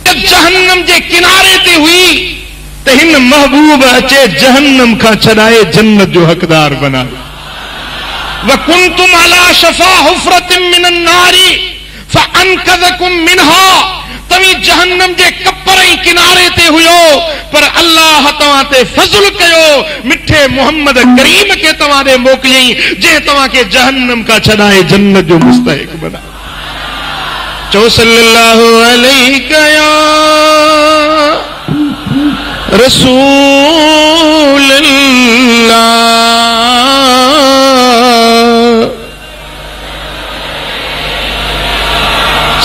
शख्सियत जहन्नम के किनारे ते हुई तो हिन महबूब अचे जहन्नम का छड़ाए जन्नत जो हकदार बना। वकुंतुम अला शफा हुफरतिम मिनन नारी फअनकज़कुम मिनहा, तवी जहन्नम के कपर किनारे ते हुयो पर अल्लाह तवां ते फज़ल कयो, मिठे मोहम्मद करीम के तवां दे मोकलियई जे तवां के जहन्नम का छड़ाए जन्नत जो मुस्तहिक बना। चो सल्लल्लाहु अलैहि या रसूलल्लाह,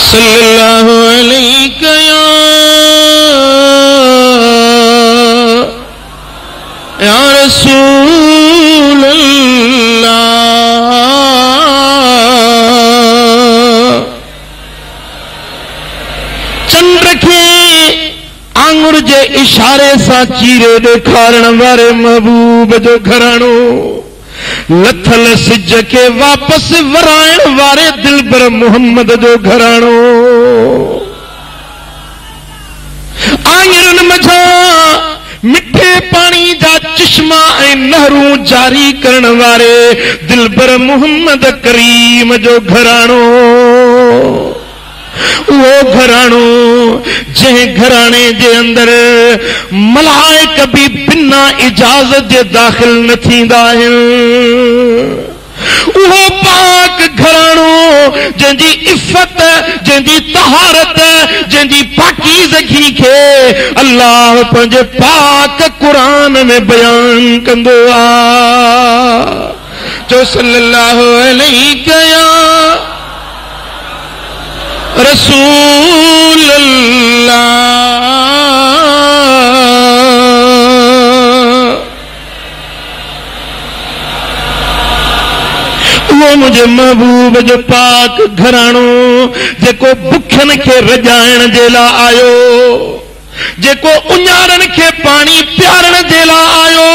सल्लल्लाहु अलैहि या रसूलल्लाह। चंद्र के आंगुर जे इशारे सा चीरे ॾेखारण वारे महबूब जो घराणो, लथल सिज के वापस वराइण वारे दिलबर मोहम्मद जो घराणो, आंगुरन मझा मिठे पानी जा चश्मा ऐं नहरूं जारी करण वारे दिलबर मोहम्मद करीम जो घराणो, वो घराणो जंहिं घराणे जे अंदर मलाइक भी बिना इजाजत जे दाखिल न थींदा आहिनि, वो पाक घराणो जंहिंजी इफ़त, जंहिंजी तहारत, जंहिंजी पाकीज़गी खे अल्लाह पंहिंजे पाक क़ुरान में बयान कंदो आहे। जो सल्लल्लाहु अलैहि या रसूलल्लाह, वो मुझे महबूब जो पाक घराणो जेको बुखन के रजाइण जे लाइ आयो, जेको उञारन के पानी प्यारण जे लाइ आयो,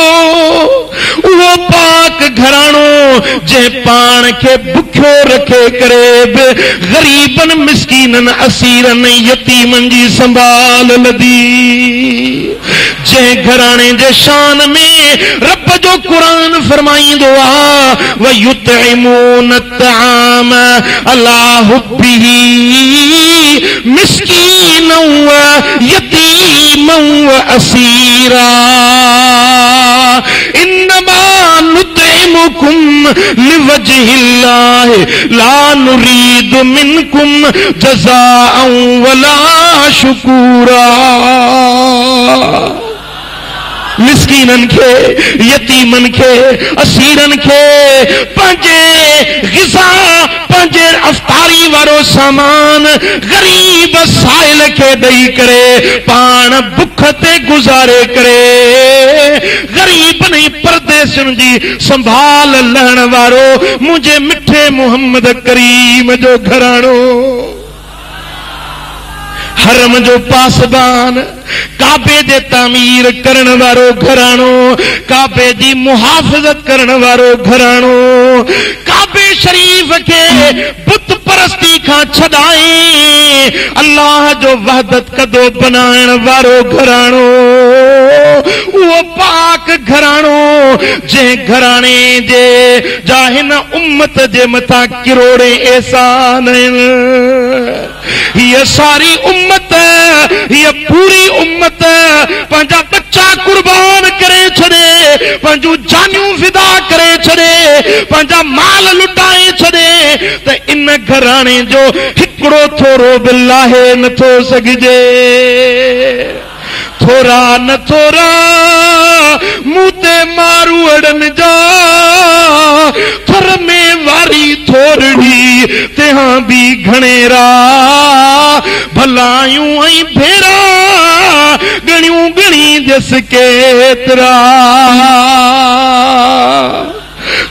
वो पाक घराणो जे पान के बुखियो रखे करे बि गरीबन मिस्कीनन असीरन यतीमन जी संभाल लदी, जे घराणे जे शान में रब जो कुरान फरमाईंदो आ व युतइमून तआम अला हुब्बिही मिस्कीनन व यतीमन व असीरा, इन्नमा नुतइमुकुम लिवजहिल्लाह ला नुरीदु मिनकुम जज़ाअन वला शुकूरा। मिस्कीनन के, यतीमन के, असीरन के पंहिंजे ग़िज़ा, पंहिंजे अफ़्तारी वारो सामान गरीब साइल के ॾेई करे पाण बुख ते गुज़ारे करे गरीब नहीं परदेसन जी संभाल लहण वारो मुझे मिठे मोहम्मद करीम जो घराणो, हरम जो पासबान, काबे जे तामीर करण वारो घराणो, काबे जी मुहाफ़िज़त करण वारो घराणो, काबे शरीफ के बुत परस्ती खां छॾाए अल्लाह जो वहदत कदो बनाइण वारो घराणो, वो पाक घराणो जंहिं घराणे जे जा हिन उम्मत जे मथां किरोड़े एहसान आहिनि। हीअ सारी उम्मत, हीअ पूरी उम्मत पंहिंजा बच्चा कुर्बान करे छॾे, पंहिंजूं जानियूं फिदा करे छॾे, पंहिंजा माल लुटाए छॾे त इन घराणे जो हिकिड़ो थोरो बि लाहे नथो सघिजे। थोरा न थोरा मूं ते मारू अड़नि जा, थर में वारी थोरड़ी तंहिं बि घणेरा, भलायूं ऐं भेरा गणियूं गणी जस केतिरा।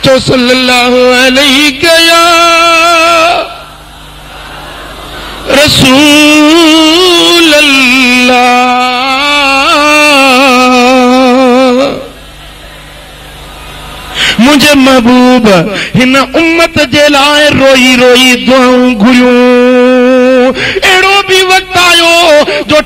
चो सल्लल्लाहु अलैहि या रसूलल्लाह, मुझे महबूब हिन उम्मत जे लाइ रोई रोई दुआऊं घुरियूं। अहिड़ो भी वक्त आयो जो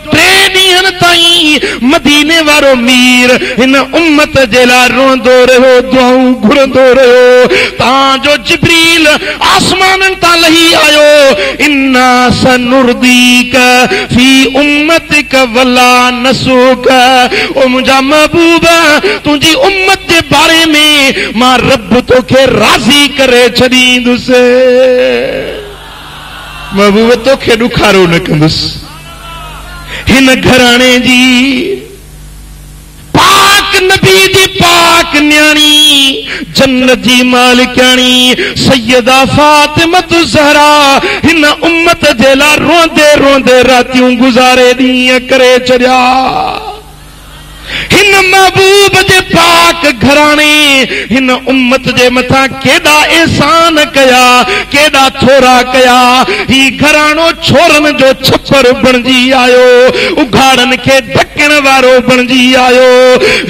वारो मीर हिन उम्मत जे लाइ रोंदो रहियो, दुआऊं घुरंदो रहियो। तांजो जिब्रील आसमाननि तां लही आयो, इन्ना सनुर्दीक फी उम्मतिक वला नसूक। ओ मुंहिंजा महबूब, तुंहिंजी उम्मत जे बारे में मां रब तोखे राज़ी करे छॾींदुसि। महबूब तोखे ॾुखारो न कंदुसि। हिन घराणे जी पाक नबी जी पाक न्याणी, जन्नत जी मालिकाणी सैयदा फातिमत ज़हरा हिन उम्मत जे लाइ रोंदे रोंदे रातियूं गुज़ारे ॾींहं करे छॾिया। हिन महबूब जे पाक घराणे हिन उम्मत जे मथां केॾा एहसान कया, केॾा थोरा कया। ही घराणो छोरनि जो छप्पर बणिजी आयो, उघाड़नि खे ढकण वारो बणिजी आयो,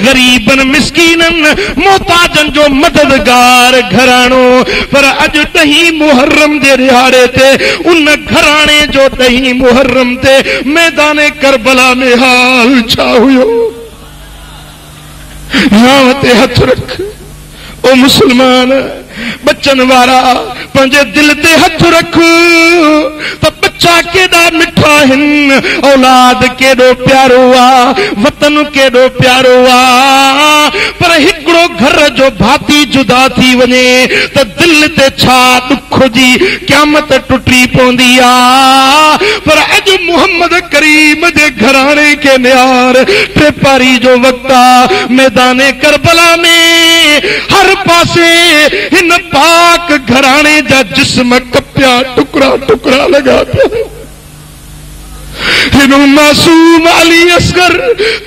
ग़रीबनि मिस्कीननि मोहताजनि जो मददगार घराणो। पर अॼु 10 मुहर्रम जे रिहाड़े ते उन घराणे जो 10 मुहर्रम ते मैदान करबला में हाल छा हुयो? नाव ते हथ रख ओ मुसलमान, बच्चन वारा पंहिंजे दिल ते हथ रख त बच्चा केॾा मिठा आहिनि, औलाद केॾो प्यारो आहे, वतन केॾो प्यारो आहे। पर हिकिड़ो घर जो भाती जुदा थी वञे त दिल ते छा दुख जी क़यामत टुटी पवंदी आहे। पर अॼु मोहम्मद करीम जे घराणे खे निहार, टेपारी जो वक़्तु आहे, मैदाने करबला में हर पासे हिन पाक घराणे जा जिस्म कपिया, टुकड़ा टुकड़ा लॻा पिया। हिन मासूम अली असगर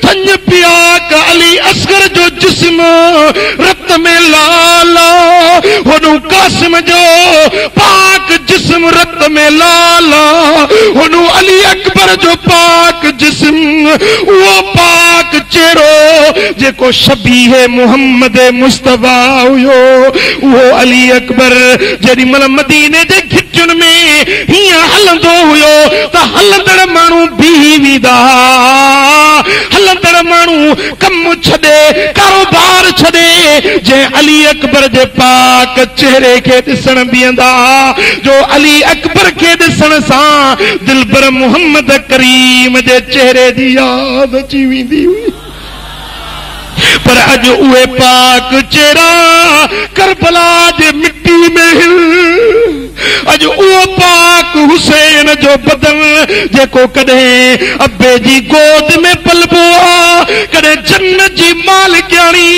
थञ पिया का अली असगर जो जिस्म रत में लाल, होॾो कासिम जो पाक जिस्म रत में लाल, होॾो अली अकबर जो पाक जिस्म, उहो पाक चेहरो जेको शबीह मुहम्मद मुस्तफा हुयो, उहो अली अकबर जेॾी महिल मदीने जे घिटियुनि में हीअं हलंदो हुयो त हलंदड़ माण्हू बीही वेंदा, हलंदड़ माण्हू कम छॾे, कारोबार छॾे, जंहिं अली अकबर जे पाक चेहरे खे ॾिसण बीहंदा, जो अली अकबर खे ॾिसण सां दिलबर मोहम्मद करीम जे चेहरे जी यादि अची वेंदी हुई। पर अॼु उहे पाक चेहरा करबला जे मिट्टी में हिल, अॼु उहो पाक हुसैन जो बदन जेको कॾहिं अबे जी गोद में पलबो आहे, कॾहिं जन्नत जी मालिकाणी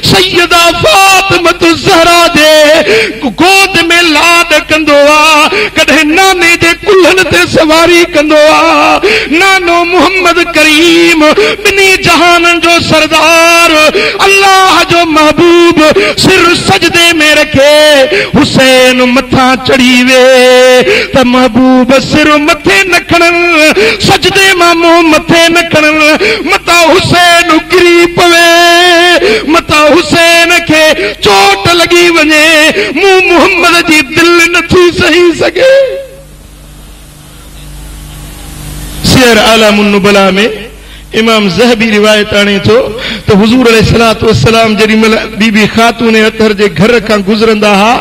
सैयदा फातिमत ज़हरा जे गोद में लाड कंदो आहे, कॾहिं नाने जे कुल्हनि ते सवारी कंदो आहे। नानो मोहम्मद करीम ॿिन्ही जहाननि जो सरदार अल्लाह जो महबूब सिर सजदे में रखे हुसैन मथा चढ़ी वे त महबूब सिर मथे न खणन, सजदे मां मुंहुं मथे न खणन, मता हुसैन किरी पवे, मता हुसैन खे चोट लगी वञे, मुंहुं मोहम्मद जी दिल नथी सही सघे। सियर आलमुन नुबला में इमाम ज़हबी रिवायत आणे थो त हुज़ूर अलैहिस्सलातु वस्सलाम जेॾी महिल बीबी ख़ातून अतहर जे घर खां गुज़रंदा हुआ,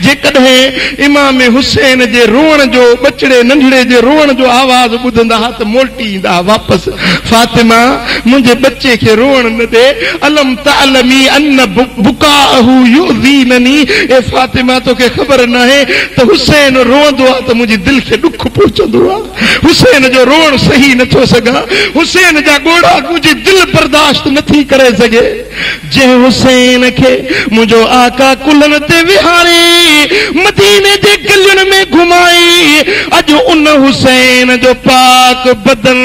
जेकॾहिं इमाम हुसैन जे रोअण जो, बचड़े नंढड़े जे रोअण जो आवाज़ ॿुधंदा हुआ त मोटी ईंदा हुआ वापसि, फातिमा मुंहिंजे बच्चे खे रोअण न ॾे, अलम तअलमी अन बुकाअहु युज़ीननी, ए फातिमा तोखे ख़बर न आहे त हुसैन रोअंदो आहे त मुंहिंजी दिलि खे ॾुख पहुचंदो आहे, हुसैन जो रोअण सही नथो सघां, हुसैन जा गोड़ा मुंहिंजी दिल बर्दाश्त नथी करे सघे। जंहिं हुसैन खे मुंहिंजो आका कुल्हनि ते विहारे मदीने जे गलियुनि में घुमाई, अॼु उन हुसैन जो पाक बदन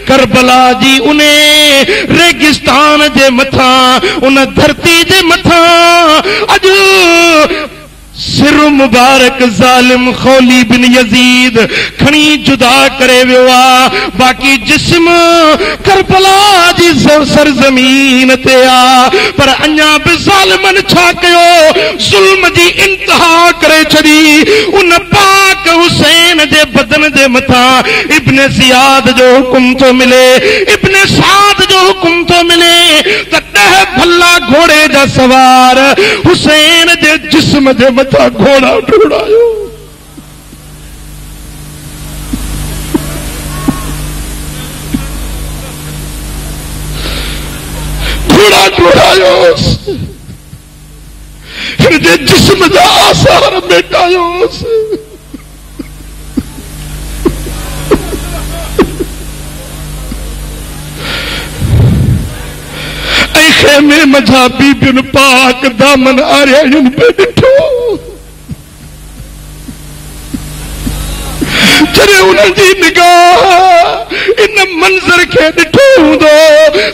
करबला जी उन रेगिस्तान जे मथां, उन धरती जे मथां अॼु सिर मुबारक ज़ालिम खौली बिन यजीद खणी जुदा करे वियो आहे, बाक़ी जिस्म करबला जी सरज़मीन ते आहे। पर अञा बि ज़ालिमनि छा कयो, ज़ुल्म जी इंतहा करे छॾी, उन पाक पाक हुसैन जे बदन जे मथा इब्ने जियाद जो हुकुम तो मिले, इब्ने साद जो हुकुम तो मिले त 10 भल्ला घोड़े जा सवार हुसैन जे जिस्म जे मथा घोड़ा ठुड़ायो। घोड़ा ठुड़ायो, हिनजे जिस्म जा आसार मेटायो। खेमे मझा बीबियुन पाक दामन आरियायुन पे ॾिठो, जॾहिं उन्हनि जी निगाह इन मंज़र खे ॾिठो हूंदो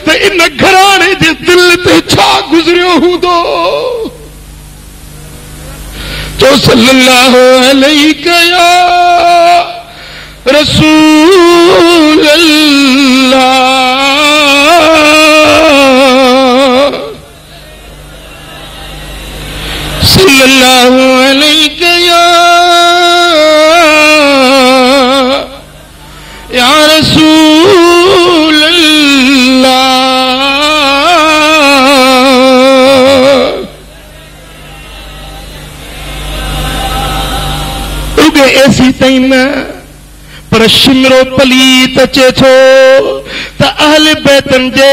त इन घराणे जे दिल ते छा गुज़रियो हूंदो। तो सल्लल्लाहु अलैहि या रसूल अल्लाह, सल्लल्लाहु अलैहि या रसूल अल्लाह। उगे ऐसी तैन पर शिमरो पलीत अचे थो त अहल बैतन जे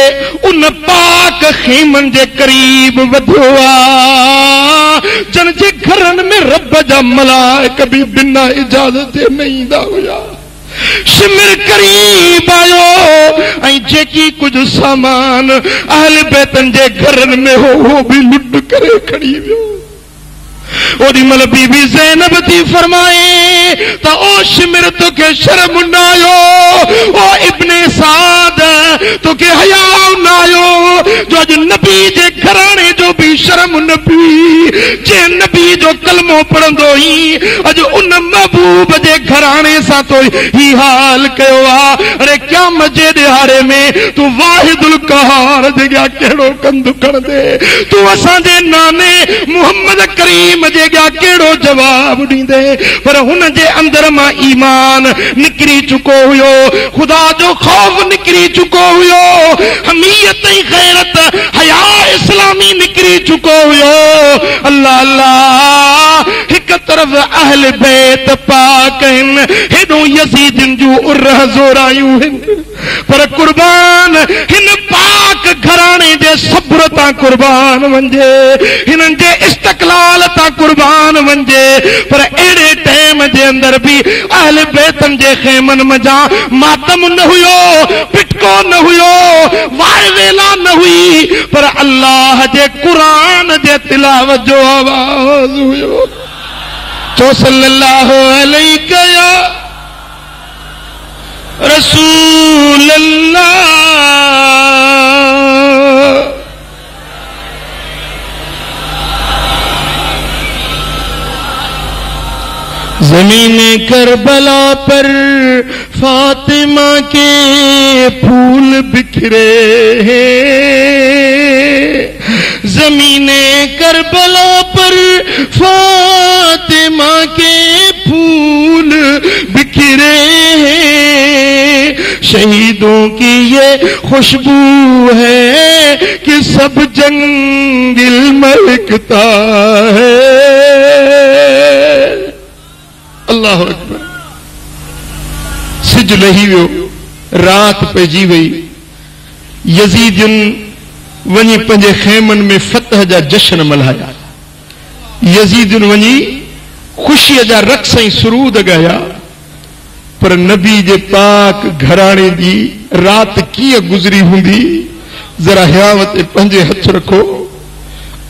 उन पाक खीमन जे करीब वधियो आ जन जे घरनि में रब जा मलाइक भी बिना इजाज़त जे न ईंदा हुया। शिमिर करीब आयो ऐं जेकी कुछ सामान अहल बैतन जे घरनि में हो भी लुट करे खड़ी वियो। ओडी मल बीबी ज़ैनब थी फरमाए त ओ शिमिर तोखे शर्म न आयो, ओ इब्ने साद तोखे हया न आयो जो अज नबी जे घराणे जो भी शर्म न पी, जे नबी जो कलमो पढ़ंदो ही अज उन महबूब जे घराणे सां तो ही हाल कयो आ। अरे क़यामत जे ॾिहाड़े में तू वाहिदुल कहार जॻह कहिड़ो कंदु खण दे, तू असांजे नाने मुहम्मद करीम जे ॻा कहिड़ो जवाब ॾींदे। पर हुन जे अंदर मां ईमान निकिरी चुको हुयो, ख़ुदा जो ख़ौफ निकिरी चुको हुयो, हमीयत ऐं गैरत हया इस्लामी निकिरी चुको हुयो। अल्लाह अल्लाह, हिक तरफ़ अहल बैत पाक आहिनि, हेॾो यज़ीदिन जूं उरह ज़ोरायूं आहिनि, पर कुर्बान हिन पाक घराणे जे सब्र तां कुर्बान वञे, हिननि जे इस्तक़लाल तां कुर्बान वञे। पर अहिड़े टाइम जे अंदर भी अहल बैतन जे खेमन मजा मातम न हुयो, पिटको न हुयो, वार वेला न हुई, पर अल्लाह जे कुरान जे तिलावत जो आवाज हुयो। तो सल्लल्लाहु अलैहि या रसूल अल्लाह, ज़मीने करबला पर फातिमा के फूल बिखरे हैं, ज़मीने करबला पर फातिमा के फूल बिखरे हैं। शहीदों की ये खुशबू है कि सब जंगिल महकता है। अल्लाह अकबर। सिज लही वियो, रात पइजी वई, यज़ीदियुन वञी पंहिंजे खेमन में फतह जा जश्न मल्हाया, यज़ीदियुन वञी ख़ुशीअ जा रक़्स ऐं सुरूद ॻाया। पर नबी जे पाक घराणे जी रात कीअं गुज़री हूंदी, जरा हियाव ते पंहिंजे हथ रखो।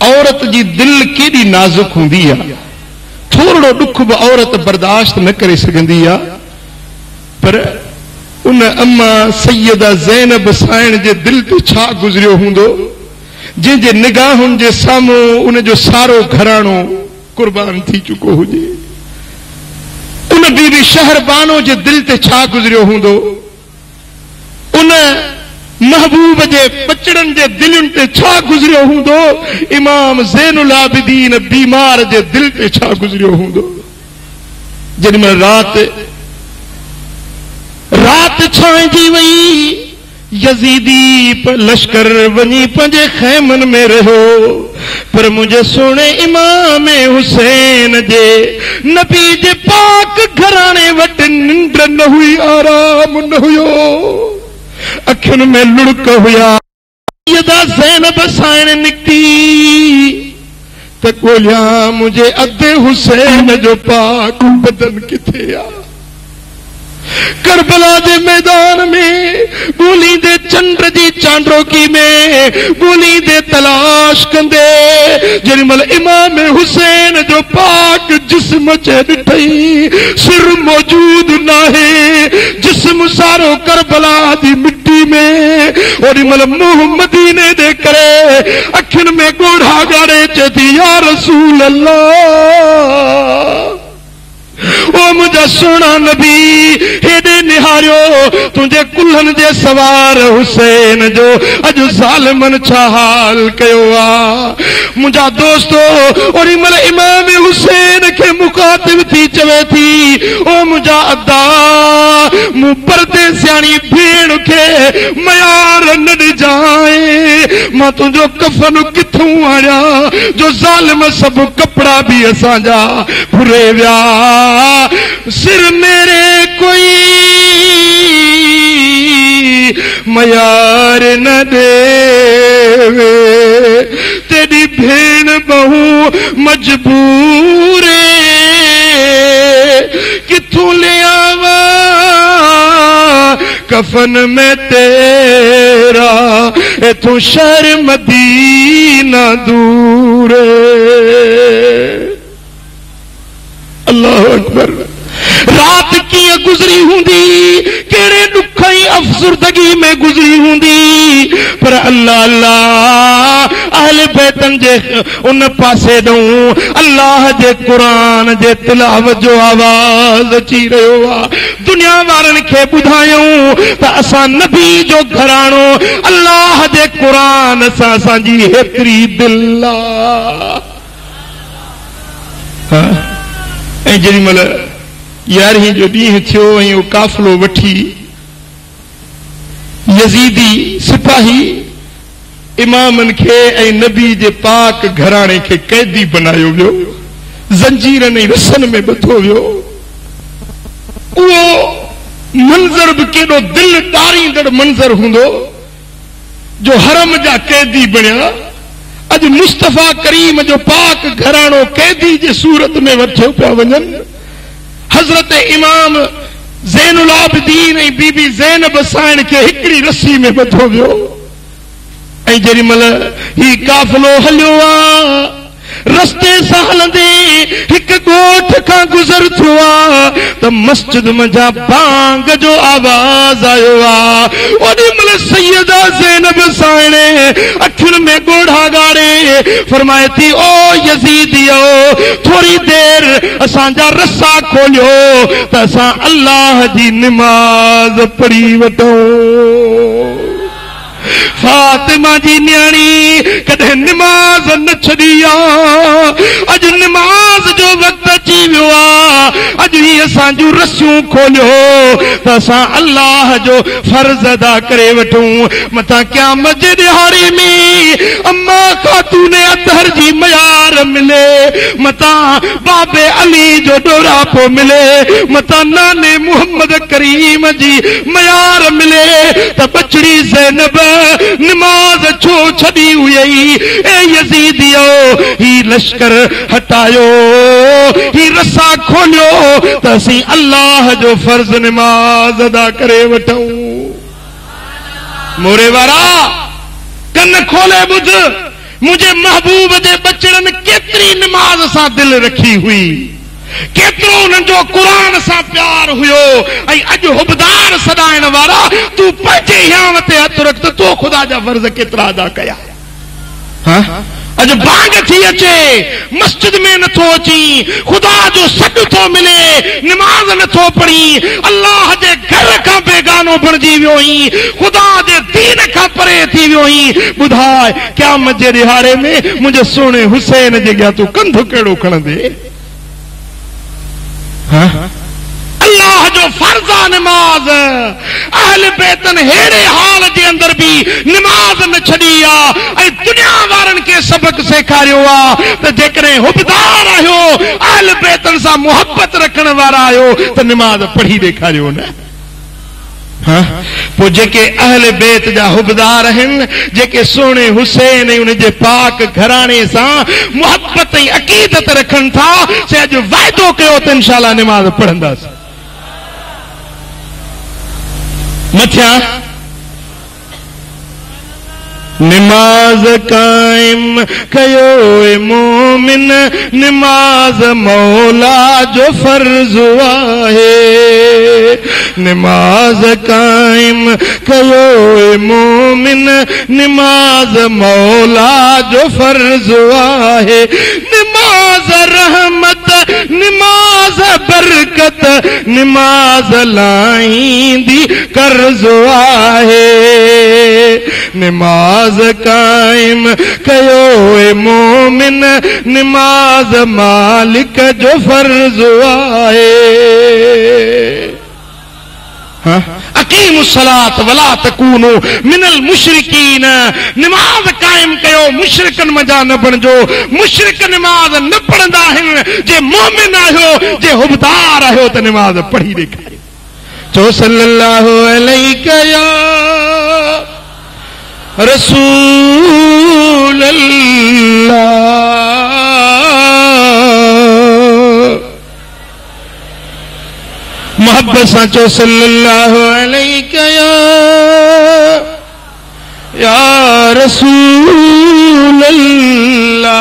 औरत जी दिल केॾी नाज़ुक हूंदी आहे, थोरो दुख भी औरत बर्दाश्त न करे सघंदी आहे। पर उन अम्मा सैयदा ज़ैनब साइन जे दिल ते छा गुज़रियो हूंदो, जंहिंजे निगाहुनि जे साम्हूं उन जो सारो घराणो कुर्बान थी चुको हुजे। उन बीबी शहरबानो जे दिल ते छा गुज़रियो हूंदो, उन महबूब जे बचड़नि जे दिलुनि ते छा गुज़रियो हूंदो, इमाम ज़ैनुल आबिदीन बीमार जे दिल ते छा गुज़रियो हूंदो। जेॾीमहिल रात छांइजी वई यजीदी लश्कर वञी पंहिंजे खैमन में रहो, पर मुझे सोने इमाम हुसैन जे नबी जे पाक घराने वटि निंड न हुई, आराम न हुयो, अखियुनि में लुड़क हुया। यदा ज़ैनब साइण निकती त ॻोल्हिया मुझे अधे हुसैन जो पाक बदन किथे आ। करबला के मैदान में गोली दे चंद्र जी चांड्रोकी में गोली दे तलाश कंदे जेॾीमहिल इमाम हुसैन जो पाक जिस्म चे ॾिठई, सिर मौजूद नाहे, जिस्म सारो करबला दी मिट्टी में, ओॾीमहिल मुंह मदीने दे करे अखियुनि में ॻोढ़ा ॻाड़े चए थी, या रसूल अल्लाह, ओ मुझा सोना नबी हेॾे निहारियो तुंहिंजे कुल्हनि जे सवार हुसैन जो अॼु ज़ालिमनि छा हाल कयो आहे। मुंहिंजा दोस्तो ओॾीमहिल इमाम हुसैन खे मुखातिब थी चवे थी, ओ मुंहिंजा अदा, मूं परदेसियाणी भेण खे मयार न ॾिजाए, मां तुंहिंजो कफन किथूं आणियां जो ज़ालिम सभु कपड़ा भी असांजा भुरे विया, सिर मेरे कोई मयार न देवे, तेरी भेण बहु मजबूरे, किथों ले आवा कफन में तेरा, एथों शहर मदीना दूरे। अल्लाह अकबर। रात कीअं गुज़री हूंदी, कहिड़े ॾुख ऐं अफ़सुर्दगी में गुज़री हूंदी, पर अल्लाह अल्लाह अहले बैतन जे उन पासे ॾऊं अल्लाह जे क़ुरान जे तिलावत जो आवाज़ अची रहियो आहे। दुनिया वारनि खे ॿुधायूं त असां नबी जो घराणो अल्लाह जे क़ुरान सां असांजी हेतिरी दिल आहे। ऐं जेॾीमहिल 11 जो ॾींहुं थियो ऐं उहो काफ़िलो वठी यज़ीदी सिपाही इमामनि खे ऐं नबी जे पाक घराणे खे कैदी बनायो वियो, ज़ंजीरनि ऐं रसनि में ॿधो वियो। उहो मंज़र बि केॾो दिलि ॾारींदड़ मंज़र हूंदो जो हरम जा कैदी बणिया। अॼु मुस्तफ़ा करीम जो पाक घराणो कैदी जे सूरत में वठियो पिया वञनि। हज़रत इमाम ज़ैनुल आबिदीन ऐं बीबी ज़ैनब साइण खे हिकिड़ी रस्सी में ॿधो वियो। ऐं जेॾीमहिल ही काफ़िलो हलियो आहे, रस्ते सां हलंदे हिकु ॻोठ खां गुज़र थियो आहे त मस्जिद मंझां बांग जो आवाज़ आयो आहे। ओॾीमहिल सैयदा ज़ैनब साइण अखियुनि में ॻोढ़ा ॻाड़े फरमाए थी, ओ यज़ीदियो, थोरी देर असांजा रस्सा खोलियो त असां अल्लाह जी निमाज़ पढ़ी वठूं। फातिमा जी न्याणी कॾहिं निमाज़ न छॾी आहे। अॼु निमाज़ जो वक़्तु अची वियो आहे। अॼु ही असां जूं रस्सियूं खोलियो त असां अल्लाह जो फर्ज़ अदा करे वठूं। मथां क़यामत जे ॾिहाड़े में अम्मा ख़ातून अतहर जी मयार मिले, मथां बाबे अली जो ॾोरापो मिले, मथां नाने मोहम्मद करीम जी मयार मिले त बचड़ी ज़ैनब निमाज़ छो छॾी हुई। ए यज़ीदियो, ही लश्कर हटायो, ही रस्सा खोलियो त असीं अल्लाह जो फर्ज़ निमाज़ अदा करे वठूं। मोरे वारा कन खोले ॿुध, मुंहिंजे महबूब जे बचड़नि केतिरी निमाज़ सां दिलि रखी हुई, केतिरो उन्हनि जो क़ुरान सां प्यार हुयो। ऐं अॼु हुबदार सॾाइण वारा तूं पंहिंजे हियाव ते हथ रख त तो ख़ुदा जा फर्ज़ केतिरा अदा कया। अॼु बांग थी अचे, मस्जिद में नथो अची, ख़ुदा जो सॾु थो मिले, निमाज़ नथो पढ़ी, अल्लाह जे घर खां बेगानो बणिजी वियो आहीं, ख़ुदा जे दीन खां परे थी वियो आहीं। ॿुधाए क़यामत जे ॾिहाड़े में मुंहिंजे सोणे हुसैन जे अॻियां तूं कंधु कहिड़ो खणंदे? अल्लाह जो फर्ज़ा नमाज अहल बैतन हेड़े हाल जे अंदर भी नमाज न छड़ी आ दुनिया वारन के सबक सेखारियो आ तो जेकरे हुबदार आयो अहल बैतन सा मोहब्बत रखण वारा आयो तो नमाज पढ़ी देखारियो न। पो जेके अहल बैत जा हुबदार हैं जेके सोने हुसैन उन जे पाक घराने सा मोहब्बत अकीदत रखन था से अज वायदो कयो तो इंशाअल्लाह नमाज पढ़ंदास। मथिया नमाज कायम कयो ए मोमिन नमाज मौला जो फर्ज आहे। नमाज कायम कयो ए मोमिन नमाज मौला जो फर्ज आहे। नमाज रहमत नमाज बरकत नमाज लाईंदी कर्ज आहे। नमाज कायम कयो ए मोमिन नमाज मालिक जो फर्ज आहे। अकीमुस्सलात वला तकूनु मिनल मुशरिकीन नमाज कायम कयो मुशरिकन मजा न बणजो। मुशरिक नमाज न पढ़ंदा आहिनि जे मोमिन आहियो जे हुबदार आहियो त नमाज पढ़ी ॾेखारियो। चो सल्लल्लाहु अलैहि या रसूल अल्लाह। मोहब्बत सां चो सल्लल्लाहु अलैहि या रसूल अल्लाह।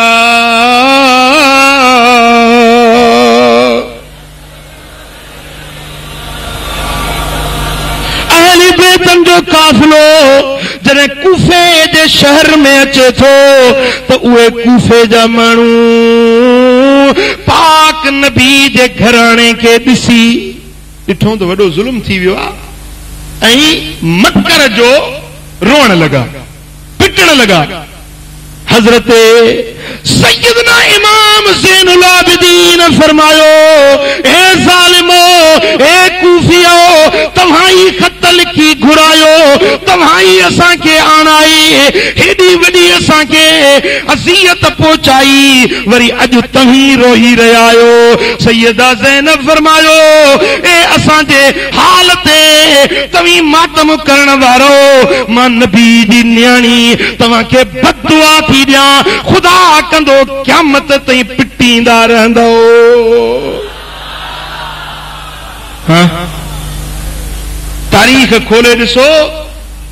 अहले बैतन जो काफिलो जने कूफे जे शहर में अचे थो तो उहे कूफे जा माण्हू पाक नबी जे घराणे के ॾिसी ॾिठो तो वॾो ज़ुल्म थी वियो आहे ऐं मकर जो रोअण लगा पिटण लगा। हजरत सैयदना इमाम ज़ैनुल आबिदीन फरमायो ए ज़ालिमो ए कूफियो तव्हां खत लिखी घुरायो तव्हां असां के आणाई हेडी वडी असां के अज़ियत पहुंचाई वरी अज तव्हीं रोई रहिया आयो। सैयदा ज़ैनब फरमायो ए असां जे हाल ते तव्हीं मातम करण वारो मां नबी जी न्याणी तव्हां के बददुआ थी ॾियां खुदा कंदो क़यामत ताईं पिटींदा रहंदो। तारीख़ खोले ॾिसो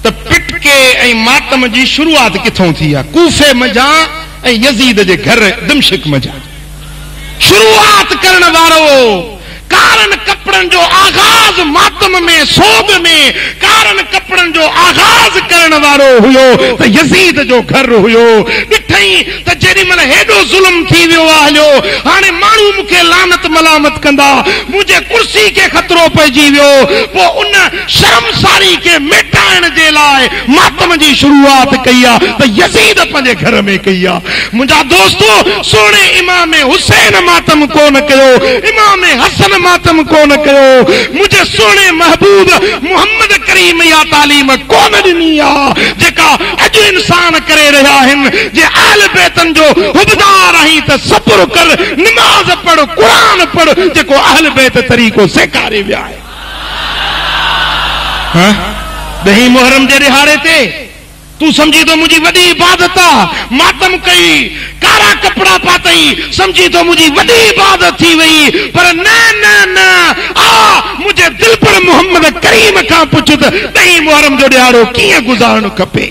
त पिटके ऐं मातम जी शुरूआत किथों थी आहे। कूफे मज़ा ऐं यज़ीद जे घर दिमश्क मज़ा शुरूआत करण वारो कारण कपड़न जो आगाज मातम में सोब में कारण कपड़न जो आगाज करण वारो हुयो त यजीद जो घर हुयो। ॾिठई त जेॾी महिल हेॾो ज़ुल्म थी वियो आहे हाणे माण्हू मूंखे लानत मलामत कंदा मुंहिंजे कुर्सी खे ख़तरो पइजी वियो पोइ उन शर्मसारी खे मिटाइण जे लाइ मातम जी शुरूआत कई आहे त यजीद पंहिंजे घर में कई आहे। मुंहिंजा दोस्तो सोणे इमाम हुसैन मातम कोन कयो इमाम हसन मातम कोन कयो मुझे सोने महबूब मोहम्मद करीम या तालीम कोन ॾिनी आहे जेका अॼु इंसान करे रहिया आहिनि। जे अहल बैतन जो हुबदार आहीं त सब्र कर नमाज पढ़ क़ुरान पढ़ जेको अहल बैत तरीक़ो सेखारे विया आहे। 10 मुहर्रम जे रिहाड़े ते तू समझी तो मुझी वडी इबादत आ मातम कई कारा कपड़ा पातई समझी तो मुझी वडी इबादत थी वई पर न न न आ मुझे दिलबर मोहम्मद करीम का पुछ त 10 मुहर्रम जो ॾियारो कीअं गुज़ारणो खपे।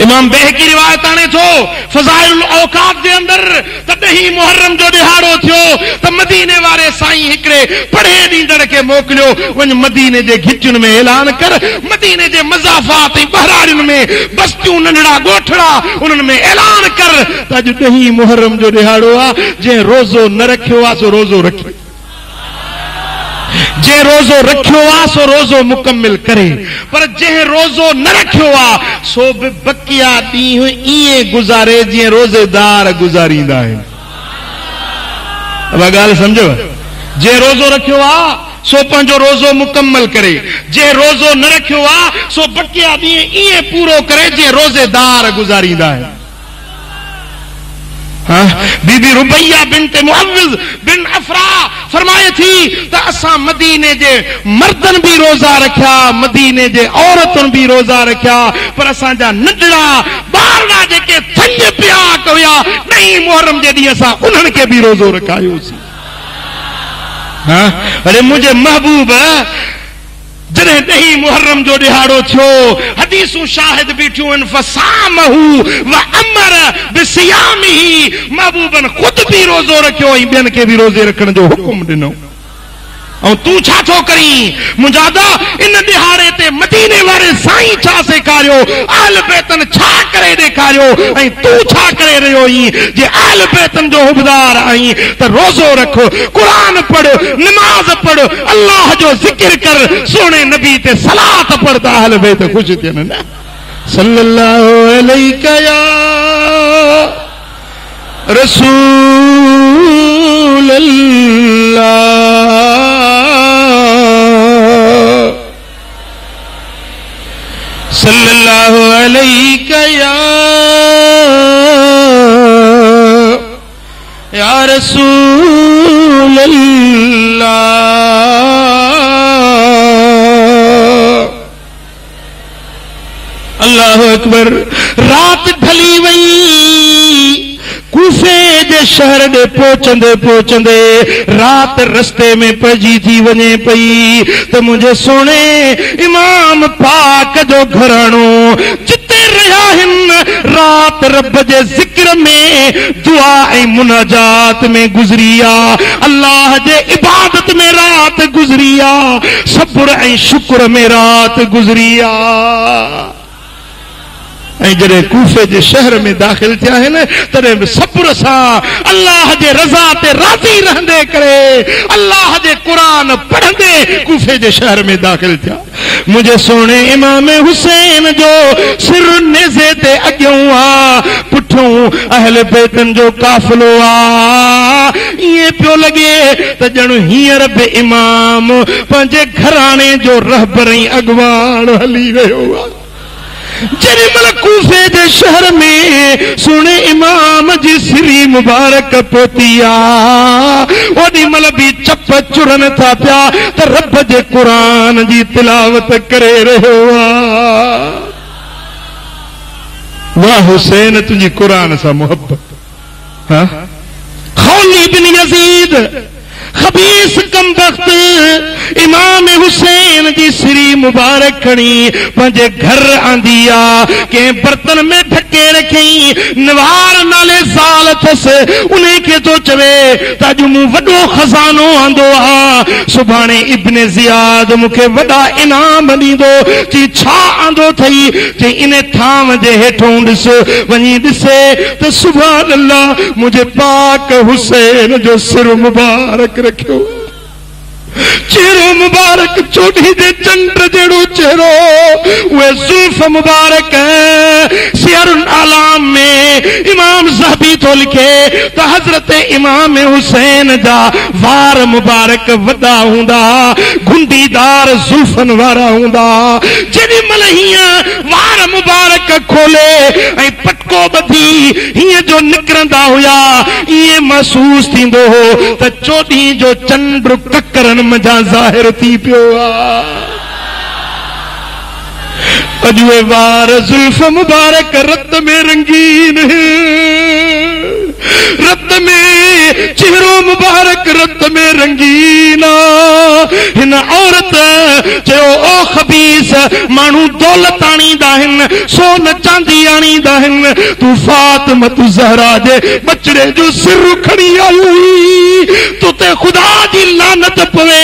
इमाम बहकी रिवायत आने थो फज़ाइल औकात जे अंदर त 10 मुहर्रम जो ॾिहाड़ो थियो त मदीने वारे साईं हिकड़े पढ़े ॾींदड़ खे मोकिलियो वञ मदीने जे घिचुनि में ऐलान कर मदीने जे मज़ाफ़ात ऐं बहराड़ियुनि में बस्तियूं नंढड़ा ॻोठड़ा उन्हनि में ऐलान कर त अॼु 10 मुहर्रम जो ॾिहाड़ो आहे जंहिं रोज़ो न रखियो आहे सो रोज़ो रखे जे रोज़ो रखियो आहे सो रोज़ो मुकम्मिल करे पर जंहिं रोज़ो न रखियो आहे सो बि बकिया ॾींहं ईअं गुज़ारे जीअं रोज़ेदार गुज़ारींदा आहिनि। अब गाल समझो जे रोज़ो रखियो आ सो पंहिंजो रोज़ो मुकम्मल करे, जे रोज़ो न रखियो आ सो बकिया ॾींहं ईअं पूरो करे जे रोज़ेदार गुज़ारींदा आहिनि। बीबी रुबैया बिन्त मुअव्विज़ बिन अफरा फरमाए थी त असां मदीने जे मर्दन भी रोज़ा रखिया, मदीने जे औरतुनि भी रोज़ा रखिया, पर असांजा नंढड़ा ॿारड़ा जेके थंज पिया कया ॾहीं मुहर्रम जे ॾींहुं असां उन्हनि खे भी रोज़ो रखायोसीं। अरे मुझे महबूब जॾहिं ॾहीं मुहर्रम जो ॾिहाड़ो थियो हदीसूं शाहिद बीठियूं आहिनि फसामहू व अमर बिसियामिही, महबूबन खुद भी रोज़ो रखियो ऐं ॿियनि खे भी रोज़े रखण जो हुकुम ॾिनो। ऐं तूं छा थो करीं मुंहिंजा इन ॾिहाड़े ते मदीने वारे साईं छा सेखारियो, अहल बैतन छा करे ॾेखारियो ऐं तूं छा करे रहियो आहीं? जे अहल बैतन जो हुबदार आहीं त रोज़ो रख, क़ुरान पढ़, नमाज पढ़, अल्लाह जो ज़िक्र कर, सोने नबी ते सलात पढ़ त अहल बैत ख़ुशि थियनि न। सल्लल्लाहु अलैका या रसूल अल्लाह, सल्लल्लाहु अलैका या रसूल अल्लाह। अल्लाहु अकबर। रात ढली वई, कूफे जे शहर ॾे पहुचंदे पहुचंदे रात रस्ते में पइजी थी वञे पई त मुंहिंजे सोने इमाम पाक जो घराणो जिते रहिया आहिनि रात रब जे ज़िक्र में, दुआ ऐं मुनाजात में गुज़री आ, अल्लाह जे इबादत में रात गुज़री आ, सब्र ऐं शुक्र में रात गुज़री आ। ऐं जॾहिं कूफे जे शहर में दाख़िल थिया आहिनि तॾहिं बि सब्र सां अल्लाह जे रज़ा ते राज़ी रहंदे करे अल्लाह जे क़ुरान पढ़ंदे कूफे जे शहर में दाख़िल थिया। मुंहिंजे सोने इमाम हुसैन जो सिर नेज़े ते अॻियों आ, पुठियों अहल बैतन जो काफ़िलो आ। ईअं पियो लॻे त ॼण हींअर बि इमाम पंहिंजे घराणे जो रहबर ऐं अॻवान हली रहियो आ। जेॾी महिल कूफे जे शहर में सुहिणे इमाम जी सिरी मुबारक पहुती आ, ओॾी महिल बि चप चुरनि था पिया त रब जे क़ुरान जी तिलावत करे रहियो आ। वाह हुसैन तुंहिंजी क़ुरान सां मोहब्बत। खौली बिन यज़ीद खबीस कमबख्त इमाम हुसैन जी सिरी मुबारक खणी पंहिंजे घर आंदी आ, कंहिं बर्तन में ढके रखई, नवार नाले ज़ाल अथसि, उन खे थो चवे त अॼु मूं वॾो खज़ानो आंदो आ, सुभाणे इब्न ज़ियाद मूंखे वॾा इनाम ॾींदो। चई छा आंदो अथई? चई इन थाम जे हेठों ॾिस, वञी ॾिसे त सुभान अल्लाह मुंहिंजे पाक हुसैन जो सिर मुबारक रखियो, चेहरो मुबारक चोटी जे चंड जहिड़ो चेहरो, उहे ज़ुल्फ मुबारक सियरुल आलाम में इमाम ज़हबी थो लिखे त हज़रत इमाम हुसैन जा वार मुबारक वॾा हूंदा, गुंडीदार ज़ुल्फन वारा हूंदा। जेॾी महिल हीअं वार मुबारक खोले ऐं पटको ॿधी हीअं जो निकिरंदा हुया, ईअं महसूस थींदो हो त चोॾहीं जो चंड ककरनि मज़ा ज़ाहिर थी पियो आ। अॼु वार ज़ुल्फ मुबारक रत में रंगीन, रत में चेहरो मुबारक रत में रंगीन। हिन औरत चयो ओ खबीस, माण्हू दौलत आणींदा आहिनि, सोन चांदी आणींदा आहिनि, तूं फातिमत ज़हरा जे बचड़े जो सिर खणी आई हुई, तो ते ख़ुदा जी लानत पवे,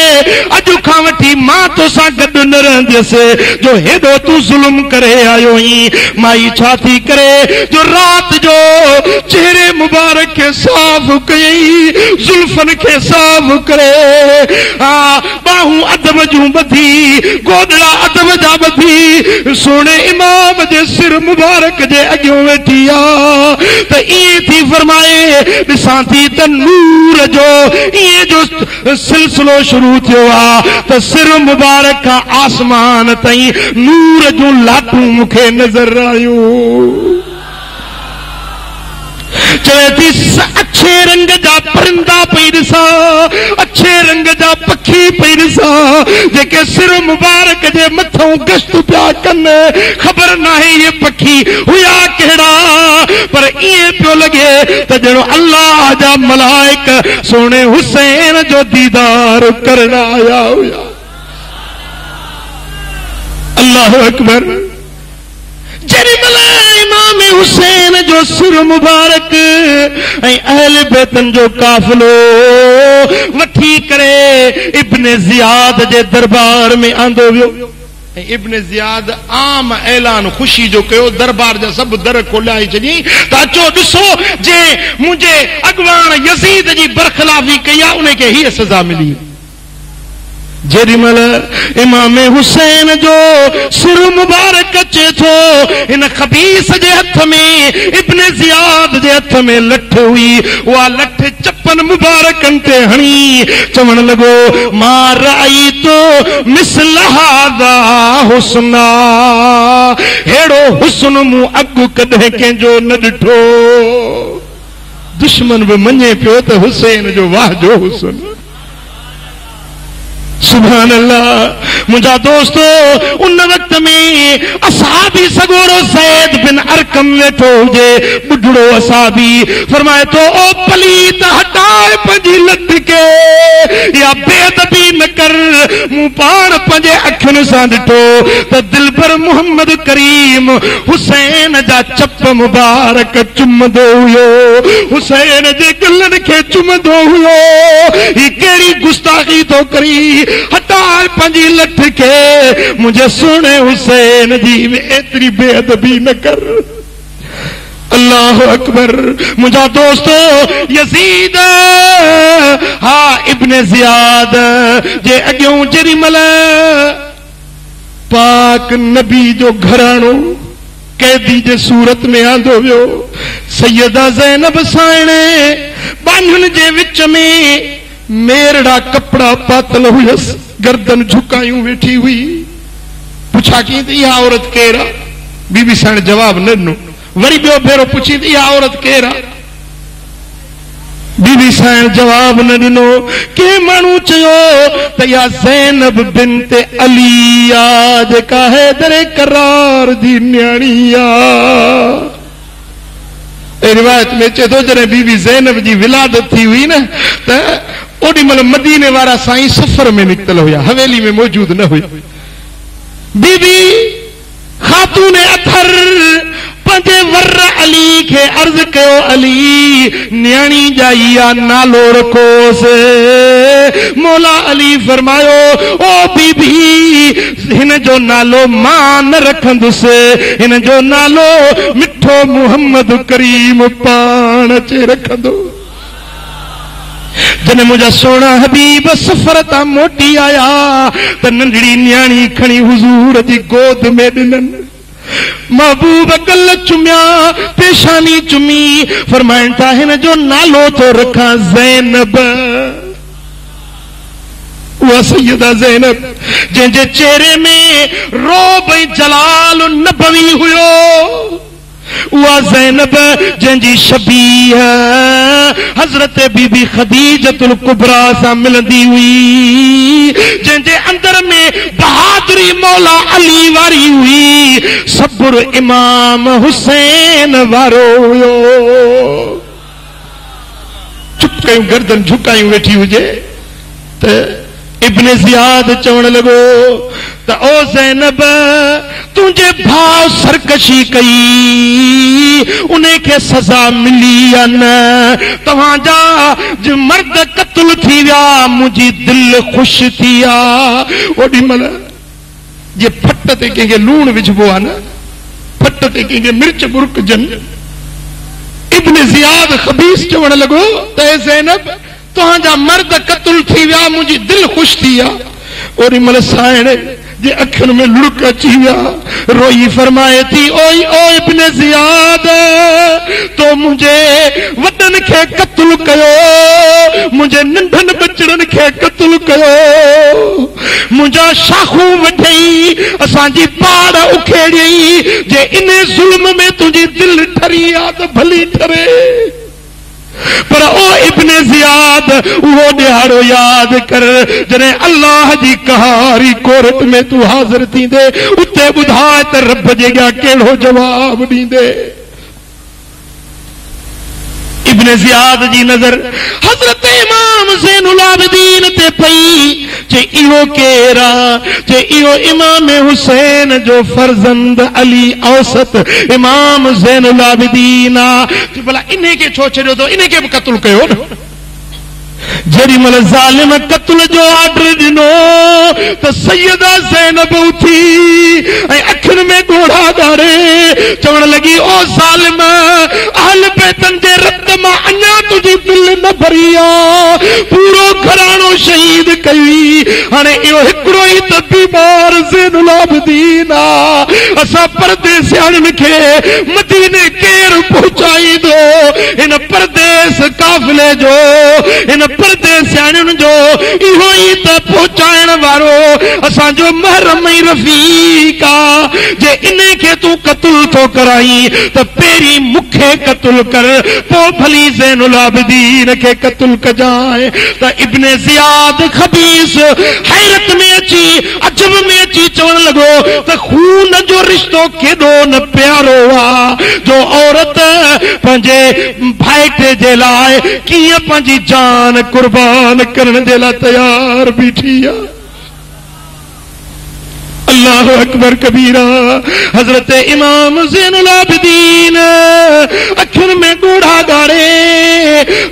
अॼु खां वठी मां तोसां गॾु न रहंदसि जो हेॾो तूं ज़ुल्म करे आयो आहीं। माई छा थी करे जो रात जो चेहरे मुबारक खे साफ़ कयई, ज़ुल्फन खे साफ़ करे, बाहूं अदब जूं ॿधी, गोदड़ा अदब जा बधी सोने इमाम जे सिर मुबारक जे अॻियों वेठी आ त ईअं थी फरमाए ॾिसां थी त नूर जो ईअं जो सिलसिलो शुरू थियो आ त सिर मुबारक खां आसमान ताईं नूर जूं लाटूं मूंखे नज़र आयूं। चवे थी अच्छे रंग जा परिंदा पई ॾिसां, अच्छे रंग जा पखी पई ॾिसां जेके सिर मुबारक जे मथां गश्त पिया कनि। ख़बर नाहे ये पखी हुया कहिड़ा, पर ईअं पियो लॻे त ॼणो अल्लाह जा मलाइक सोने हुसैन जो दीदार करण आया हुया। अल्लाहु अकबर। जेॾीमहिल इमाम हुसैन जो सिर मुबारक ऐं अहल बैतन जो काफ़िलो वठी करे इब्न ज़ियाद जे दरबार में आंदो वियो। ऐं इब्न ज़ियाद आम ऐलान ख़ुशी जो कयो, दरबार जा सभु दर खोलाए छॾी त अचो ॾिसो जे मुंहिंजे अॻवान यज़ीद जी बरख़िलाफ़ी कई आहे उनखे हीअ सज़ा मिली। जेॾीमहिल इमाम हुसैन जो सिर मुबारक अचे थो, हिन खबीस जे हथ में इब्न ज़ियाद जे हथ में लठ हुई, उहा लठ चपन मुबारकनि ते हणी चवण लॻो मां राई तो मिसल हादा हुस्ना, हेड़ो हुस्न मूं अॻु कॾहिं कंहिंजो न ॾिठो। दुश्मन बि मञे पियो त हुसैन जो वाह जो हुस्न। सुभान अल्लाह। मुंहिंजा दोस्तो उन वक़्त में असहाबी सगोरो ज़ैद बिन अरकम वेठो हुजे, बुढ़ड़ो असहाबी फरमाए तो ओ पलीत हटाए पंहिंजी लट के या बेअदबी न कर, मूं पाण पंहिंजे अखियुनि सां ॾिठो त दिलबर मोहम्मद करीम हुसैन जा चप मुबारक चुमंदो हुयो, हुसैन जे गिलनि खे चुमंदो हुयो। ही कहिड़ी गुस्ताखी थो करी, हटाए पंहिंजी लठ खे, मुंहिंजे सुहिणे हुसैन जी एतिरी बेअदबी न कर। अल्लाह अकबर। मुंहिंजा दोस्तो यज़ीद हा इब्न ज़ियाद जे अॻियों जेॾीमहिल पाक नबी जो घराणो कैदी जे सूरत में आंदो वियो, सैयदा ज़ैनब साइणे बांहुनि जे विच में मेरड़ा कपड़ा पातल हुयसि, गर्दन झुकायूं वेठी हुई। पुछा कीअं त इहा औरत केर आहे? बीबी साइण जवाब न ॾिनो। वरी ॿियो भेरो पुछी त इहा औरत केर आहे? बीबी साइण जवाब न ॾिनो। के माण्हू चयो त इहा ज़ैनब बिन्त अली आहे जेका हैदर करार जी न्याणी आहे। रिवायत में चए थो जॾहिं बीबी ज़ैनब जी विलादत थी हुई न त ओॾी महिल मदीने वारा साईं सफ़र में निकितल हुया, हवेली में मौजूद न हुया। बीबी खातून अथर पंहिंजे वर अली खे अर्ज़ कयो, अली न्याणी जा इहा नालो रखोसि। मौला अली फरमायो ओ बीबी हिन जो नालो मां न रखंदुसि, हिन जो नालो मिठो मुहम्मद करीम पाण अचे रखंदो। जॾहिं मुंहिंजा सोना हबीब सफ़र तां मोटी आया त नंढड़ी न्याणी खणी हुज़ूर जी गोद में ॾिननि। महबूब गल चुमिया, पेशानी चुमी, फरमाइनि था हिन जो नालो थो रखां ज़ैनब। उहा सैयदा ज़ैनब जंहिंजे चेहरे में रोब ऐं जलाल नबवी हुयो, उहा ज़ैनब जंहिंजी शबीह हज़रत बीबी खदीजतुल कुबरा सां मिलंदी हुई, जंहिंजे अंदर में बहादुरी मौला अली वारी हुई, सब्र इमाम हुसैन वारो हुयो। चुप कयूं, गर्दन झुकायूं वेठी हुजे त इब्न ज़ियाद चवण लॻो त ओ ज़ैनब तुंहिंजे भाउ सरकशी कई, उनखे सज़ा मिली या न? तव्हांजा मर्द क़त्ल थी विया, मुंहिंजी दिलि ख़ुशि थी आहे। ओॾी महिल जे फट ते कंहिंखे लूणु विझबो आहे न, फट ते कंहिंखे मिर्च बुरकजनि, इब्न ज़ियाद खबीस चवण लॻो त ए ज़ैनब तुहांजा मर्द क़त्ल थी विया, मुंहिंजी दिलि ख़ुशि थी आहे। ओॾी महिल साइण जे अखन में लुढ़क अची विया रोई फरमाए थी ओई ओ इब्न ज़ियाद तो मुझे वॾनि खे क़त्ल कयो मुझे नंढनि बचड़नि खे क़त्ल कयो मुझा शाखूं वढई असांजी पाड़ उखेड़ी जे इन ज़ुल्म में तुझी दिल ठरी आ त भली ठरे पर ओ इब्न ज़ियाद वो ॾियारो याद कर जॾहिं अल्लाह जी कहारी कोर्ट में तू हाज़िर थींदे उते ॿुधाए त रब जे अॻियां कहिड़ो जवाब ॾींदे इब्न ज़ियाद जी नज़र हज़रत इमाम ज़ैनुल आबिदीन ते पई जे इहो केरु आहे जे इहो इमाम हुसैन जो फर्ज़ंद अली औसत इमाम ज़ैनुल आबिदीन आहे भला इन्हे खे छो छॾियो तो इन्हे खे बि क़त्ल कयो न जेडी मल ज़ालिम क़त्ल जो ऑर्डर दिनो तो सैयदा ज़ैनब उठी ऐं अखियुनि में ॻोढ़ा ॻारे चवण लगी ओ ज़ालिम अहल बैतन जे रत मां अञा तुझी दिल न भरी आहे पूरो घराणो शहीद कई हाणे इहो हिकिड़ो ई त बीमार ज़ैनुल आबिदीन आहे असां परदेसियाणियुनि खे मदीने केरु पहुचाईंदो हिन परदेस काफ़िले जो हिन परदेसियाणियुनि जो इहो ई त पहुचाइण वारो असांजो महरम ऐं रफ़ीक आहे जे इन्हे खे तूं क़त्ल थो कराई त पहिरीं मूंखे क़त्ल कर पोइ भली ज़ैनुल आबिदीन खे क़त्ल कजांइ त इब्न ज़ियाद खबीस हैरत में अची अजब में अची चवण लॻो त खून जो रिश्तो केॾो न प्यारो आहे जो औरत पंहिंजे भाइटे जे लाइ कीअं पंहिंजी जान कुर्बान करण जे लाइ तयार बीठी आहे अल्लाह अकबर कबीरा हजरत इमाम ज़ैनुल आबिदीन अखियुनि में ॻोढ़ा ॻारे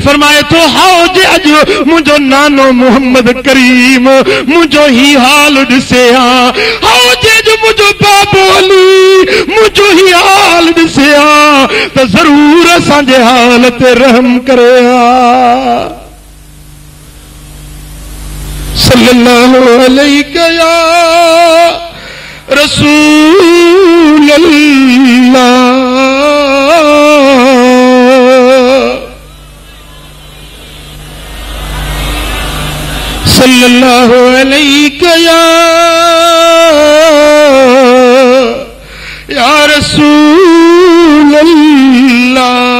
फरमाए थो हाओ जे अॼु मुंहिंजो नानो मोहम्मद करीम मुंहिंजो ही हाल ॾिसे हा हाओ जे अॼु मुंहिंजो बाबो अली मुंहिंजो ही हाल ॾिसे हा त ज़रूर असांजे हाल ते रहम करे हा सल्लल्लाहु अलैहि या रसूल अल्लाह सल्लल्लाहु अलैहि या रसूल अल्लाह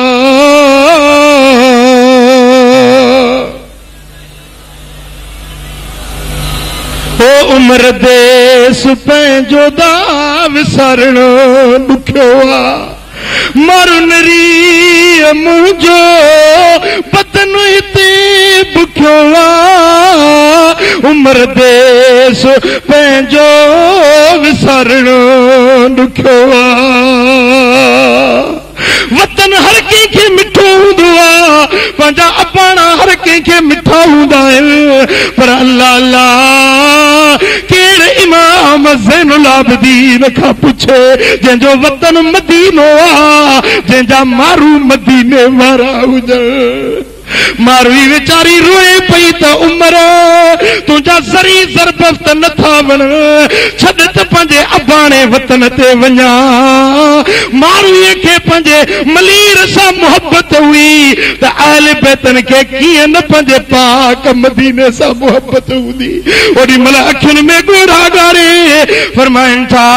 ओ उम्र देस पंहिंजो दा विसारण ॾुखियो आहे मारुनरी मुंहिंजो बदन हिते बुखियो आहे उम्र देस पंहिंजो विसारण ॾुखियो आहे वतन हर कंहिंखे मिठो हूंदो आहे पंहिंजा अबाणा हर कंहिंखे मिठा हूंदा आहिनि पर अल्लाह अल्लाह कहिड़े इमाम ज़ैनुल आबिदीन खां पुछे जंहिंजो वतन मदीनो आहे जंहिंजा मारू मदीने वारा हुजनि मारूई वीचारी रोए पई त उम्र तुंहिंजा ज़री ज़रबफ़्त नथा वण छॾ त पंहिंजे अबाणे वतन ते वञा मारूईअ खे पंहिंजे मलीर सां मोहबत हुई त अहल बैतन खे कीअं न पंहिंजे पाक मदीने सां मोहबत हूंदी ओॾी महिल अखियुनि में ॻोढ़ा ॻारे फरमाइनि था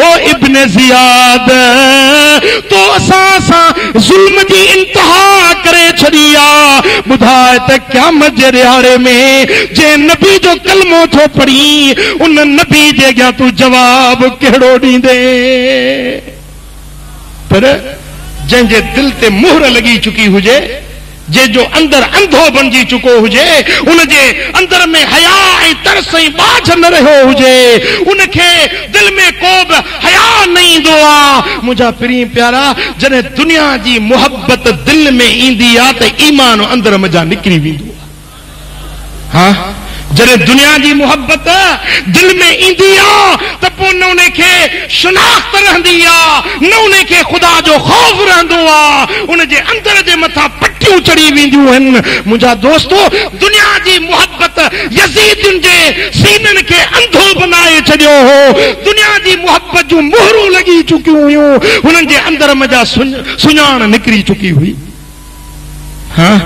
ओ इब्न ज़ियाद तो असां सां ज़ुल्म जी इंतहा करे छॾी आहे ॿुधाए त क़यामत जे ॾियारे में जे नबी जो कलमो थो पढ़ी उन नबी जे अॻियां तूं जवाब कहिड़ो ॾींदे पर जंहिंजे दिल ते मुहर लॻी चुकी हुजे जंहिंजो अंदर अंधो बणिजी चुको हुजे उनजे अंदर में हया ऐं तरस ऐं बाझ न रहियो हुजे उनखे दिल में को बि हया न ईंदो आहे मुंहिंजा प्रिय प्यारा जॾहिं दुनिया जी मोहबत दिल में ईंदी आहे त ईमान अंदर मज़ा निकिरी वेंदो आहे हा जॾहिं दुनिया जी मुहबत दिल में ईंदी आहे त पोइ न उन खे शनाख्त रहंदी आहे, न उन खे ख़ुदा जो ख़ौफ़ रहंदो आहे, उन जे अंदर जे मथां पटियूं चढ़ी वेंदियूं आहिनि। मुंहिंजा दोस्तो, दुनिया जी मुहबत यज़ीदुनि जे सीननि खे अंधो बनाए छॾियो हो। दुनिया जी मुहबत जूं मोहरूं लॻी चुकियूं हुयूं, हुननि जे अंदर मजा सुञाण निकिरी चुकी हुई। हाँ,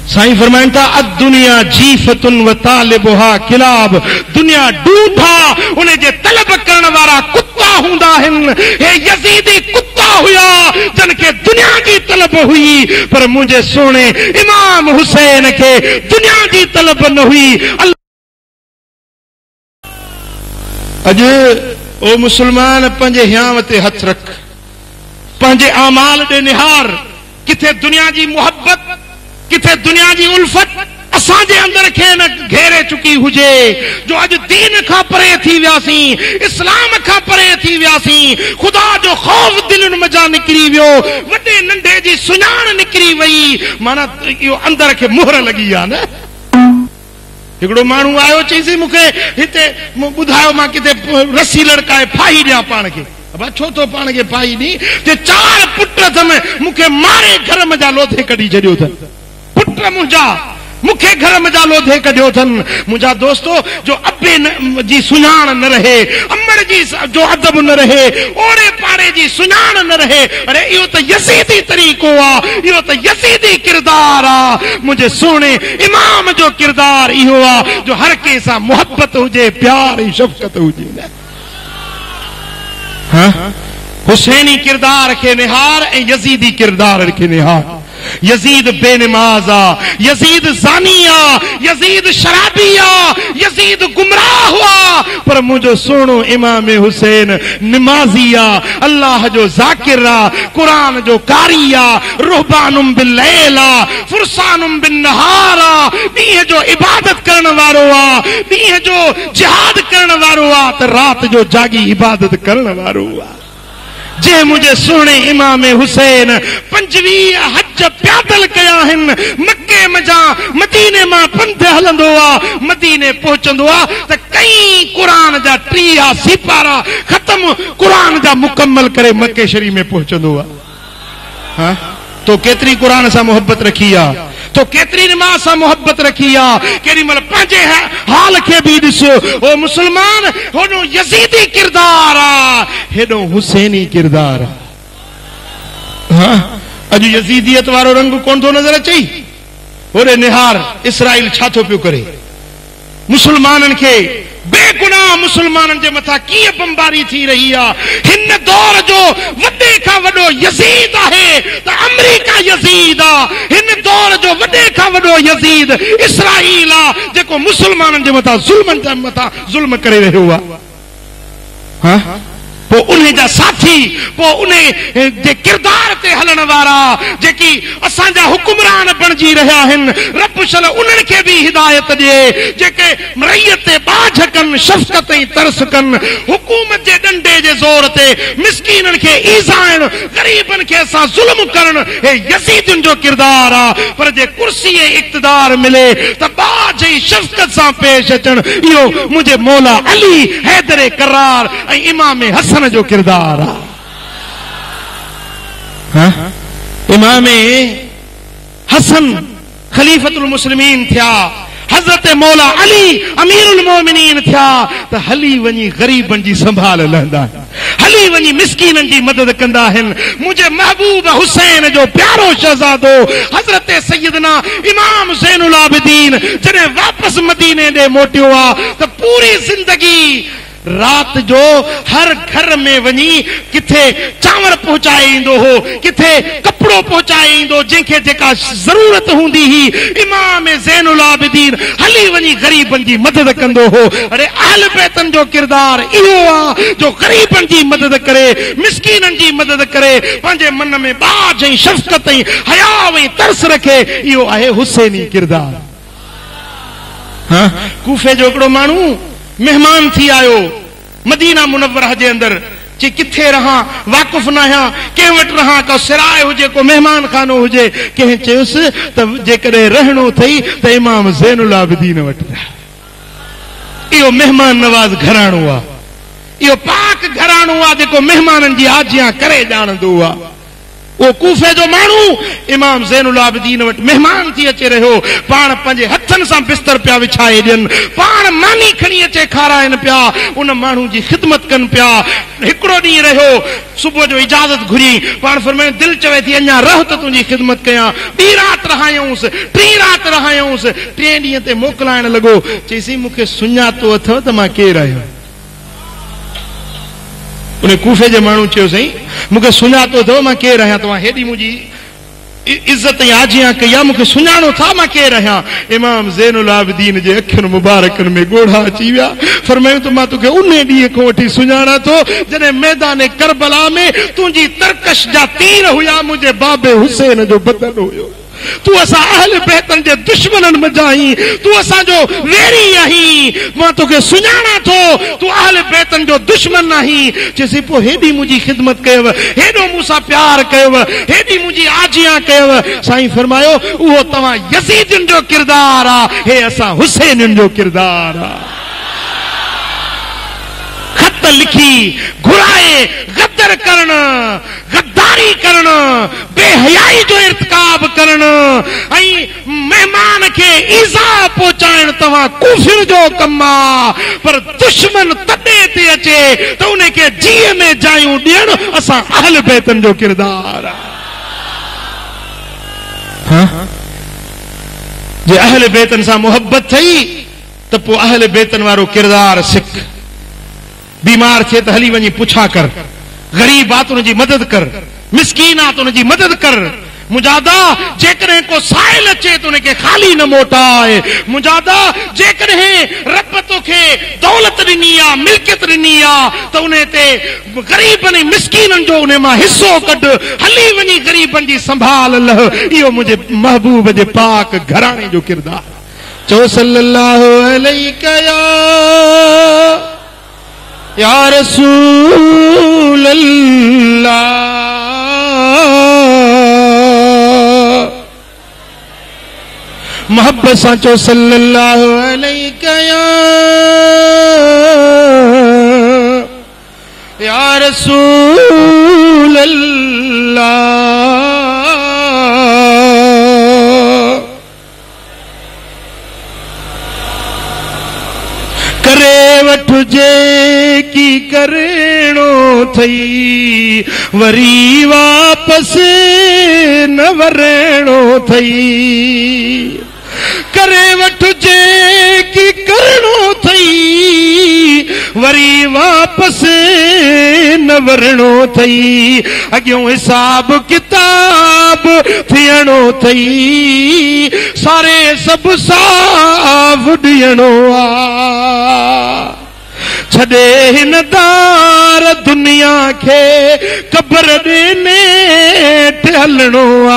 साईं फरमाइनि था अद्दुनिया जीफतुन व तालिबुहा किलाब, दुनिया ढूंढा उन जे तलब करण वारा कुत्ता हूंदा आहिनि। हे यज़ीदी कुत्ता हुया जन खे दुनिया जी तलब हुई, पर मुंहिंजे सोणे इमाम हुसैन खे दुनिया जी तलब न हुई। अॼु ओ मुसलमान पंहिंजे हियांव ते हथ रख, पंहिंजे आमाल ॾे निहार, किथे दुनिया जी मुहबत, किथे दुनिया जी उल्फत असांजे अंदर खे न घेरे चुकी हुजे, जो अॼु दीन खां परे थी वियासीं, इस्लाम खां परे थी वियासीं, ख़ुदा जो ख़ौफ़ दिलनि मज़ा निकिरी वियो, वॾे नंढे जी सुञाण निकिरी वई, माना इहो अंदर खे मुहर लॻी आहे न। हिकिड़ो माण्हू आयो, चईसीं मूंखे हिते ॿुधायो, मां किथे रसी लड़काए फाही ॾियां पाण खे। छो तो पाण खे फाही ॾी? जे 4 पुट अथमि, मूंखे मारे घर मज़ा लोधे कढी छॾियो अथनि। पुट मुंहिंजा मूंखे घर मज़ा लोधे कढियो अथनि। मुंहिंजा दोस्तो, जो अबे जी सुञाण न रहे, अमर जी जो अदब न रहे, ओड़े पाड़े जी सुञाण न रहे, अरे इहो त यज़ीदी तरीक़ो आहे, इहो त यज़ीदी किरदार आहे। मुंहिंजे सोणे इमाम जो किरदार इहो आहे, जो हर कंहिं सां मुहबत हुजे, प्यार ऐं शफ़क़त हुजे। हुसैनी किरदार खे निहार ऐं यज़ीदी किरदार खे निहार। यज़ीद बेनमाज आ, यज़ीद ज़ानी आ, यज़ीद शराबी आ, यज़ीद गुमराह हुआ, पर मुंहिंजो सोणो इमाम हुसैन निमाज़ी आ, अल्लाह जो ज़ाकिर आ, क़ुरान जो कारी आ, रुहबानुम बिल्लैल आ, फुरसानुम बिन्नहार आ, ॾींहं जो इबादत करण वारो आ, ॾींहं जो जिहाद करण वारो आ, त रात जो जागी इबादत करण वारो आ। जे मुंहिंजे सुहिणे इमाम हुसैन 25 हज प्यादल कया आहिनि, मके मज़ा मदीने मां पंध हलंदो आहे, मदीने पहुचंदो आहे त कई क़ुरान जा 30 सिपारा ख़त्म क़ुरान जा मुकम्मल करे मके शरीफ़ में पहुचंदो आहे। हाँ, तो केतिरी क़ुरान सां मोहब्बत रखी आहे, तो केतिरी नमाज़ सां मोहब्बत रखी आहे। केॾी महिल पंहिंजे हाल खे बि ॾिसो, ओ मुसलमान, होॾो यज़ीदी किरदार आहे, हेॾो हुसैनी किरदार आहे। हाँ, अॼु यज़ीदियत वारो रंग कोन थो नज़र अचे। होॾे निहार, इसराइल छा थो पियो करे, मुसलमाननि खे, बेगुनाह मुसलमाननि जे मथां कीअं बमबारी थी रही आहे। हिन दौर जो वॾे खां वॾो यज़ीद आहे त अमेरिका यज़ीद आहे, हिन दौर जो वॾे खां वॾो यज़ीद इसराइल आहे, जेको मुसलमाननि जे मथां ज़ुल्म करे रहियो आहे। हाँ, पोइ उन जा साथी, पोइ उन जे किरदार ते हलण वारा जेकी असांजा हुकुमरान बणिजी रहिया आहिनि, रब शल उन्हनि खे बि हिदायत ॾिए, जेके रईयत ते बाझ कनि, शफ़क़त ऐं तरस कनि, हुकूमत जे डंडे जे ज़ोर ते मिस्कीननि खे ईज़ाइण, ग़रीबनि खे असां ज़ुल्म करण, हे यज़ीदुनि जो किरदार आहे। पर जे कुर्सी ऐं इक़्तिदार मिले त बाझ ऐं शफ़क़त सां पेश अचण, इहो मुंहिंजे मौला अली हैदर करार ऐं इमाम हसन जो किरदार आहे। हाँ? इमाम हसन खलीफतुल मुस्लिमीन थिया, हज़रत मौला अली अमीरुल मोमिनीन थिया, त हली वञी ग़रीबनि जी संभाल लहंदा आहिनि, हली वञी मिस्कीननि जी मदद कंदा आहिनि। मुंहिंजे महबूब हुसैन जो प्यारो शहज़ादो हज़रत सैयदना इमाम ज़ैनुल आबिदीन जॾहिं वापसि मदीने ॾे मोटियो आहे, त पूरी ज़िंदगी रात जो हर घर में वञी किथे चांवर पहुचाए ईंदो हो, किथे कपिड़ो पहुचाए ईंदो, जंहिंखे जेका ज़रूरत हूंदी हुई, इमाम ज़ैनुल आबिदीन हली वञी ग़रीबनि जी मदद कंदो हो। अरे अहल बैतन जो किरदार इहो आहे, जो ग़रीबनि जी मदद करे, मिस्कीननि जी मदद करे, पंहिंजे मन में बाझ ऐं शफ़क़त ऐं हया ऐं तरस रखे, इहो आहे हुसैनी किरदार। हाँ, कूफे जो हिकिड़ो माण्हू मेहमान थी आयो मदीना मुनव्वरह जे अंदर, चे किथे रहां, वाक़ुफ़ न आहियां, कंहिं वटि रहां, को सिराए हुजे, को मेहमान खानो हुजे। कंहिं चयुसि त जेकॾहिं रहणो अथई त इमाम ज़ैनुल आबिदीन वटि रह। इहो मेहमान नवाज़ घराणो आहे, इहो पाक घराणो आहे जेको मेहमाननि जी आजियां करे ॼाणंदो आहे। वो कूफे जो माण्हू इमाम ज़ैनुल आबिदीन वटि महिमान थी अचे रहियो, पाण पंहिंजे हथनि सां बिस्तर पिया विछाए ॾियनि, पाण मानी खणी अचे खाराइनि पिया, उन माण्हू जी ख़िदमत कनि पिया। हिकिड़ो ॾींहुं रहियो, सुबुह जो इजाज़त घुरी, पाण फरमायो दिलि चवे थी अञा रह त तुंहिंजी ख़िदमत कयां। ॿी राति रहायूंसि, टी राति रहायूंसि, टे ॾींहं ते मोकिलाइण लॻो। चईसीं मूंखे सुञातो अथव त मां केरु आहियां? उन कूफे जे माण्हू चयो साईं मूंखे सुञातो अथव मां केरु आहियां, तव्हां हेॾी मुंहिंजी इज़त ऐं आजियां कई आहे, मूंखे सुञाणो था मां केरु आहियां? इमाम ज़ैनुल आबिदीन जे अखियुनि मुबारकनि में ॻोढ़ा अची विया। फरमायूं त मां तोखे उन ॾींहं खां वठी सुञाणा थो जॾहिं मैदान करबला में तुंहिंजी तरकश जा तीर हुया, मुंहिंजे बाबे हुसैन जो बदन हुयो। तू असां अहल बैतन जे दुश्मननि मंझां आहीं, तू असांजो वेरी आहीं, मां तोखे सुञाणा थो, तू अहल बैतन जो दुश्मन आहीं। चइसि पोइ हेॾी मुंहिंजी ख़िदमत कयव, हेॾो मूंसां प्यार कयव, हेॾी मुंहिंजी आजियां कयव। साईं फरमायो उहो तव्हां यज़ीदनि जो किरदार आहे, हे असां हुसैननि जो किरदार आहे। खत लिखी घुराए गदर करण, गद्दारी करण, बेहयाई जो इर्तिकाब करण ऐं मेहमान खे ईज़ा पहुचाइण तव्हां कूफिर जो कमु आहे। पर दुश्मन तॾहिं ते अचे त उन खे जीअ में जायूं ॾियण असां अहल बैतन जो किरदार आहे। जे अहल बैतन सां मुहबत थई त पोइ अहल बैतन वारो किरदार सिख। बीमार थिए त हली वञी पुछा कर, गरीब आहे त उनजी मदद कर, मिसकीन आहे त उनजी मदद कर। मुजादा जेकॾहिं को साइल अचे त उनखे खाली न मोटाए। मुजादा जेकॾहिं रब तोखे दौलत ॾिनी आहे, मिल्कियत ॾिनी आहे त उन ते ग़रीबनि ऐं मिसकीननि जो उन मां हिसो कढ, हली वञी ग़रीबनि जी संभाल लह। इहो मुंहिंजे महबूब जे पाक घराणे जो किरदार। चओ सल्लल्लाहु अलैहि या रसूल अल्लाह। मोहब्बत सां चओ सल्लल्लाहु अलैहि या रसूल अल्लाह। करे वठजे की करणो थई, वरी वापस न वरणो थई। करे वठजे की करणो थई, वरी वापस न वरणो थई। अॻियों हिसाब किताब थियणो थई, सारे सभु साफ़ ॾियणो आ। छॾे हिन दार दुनिया खे कब्र ॾे हलणो आ।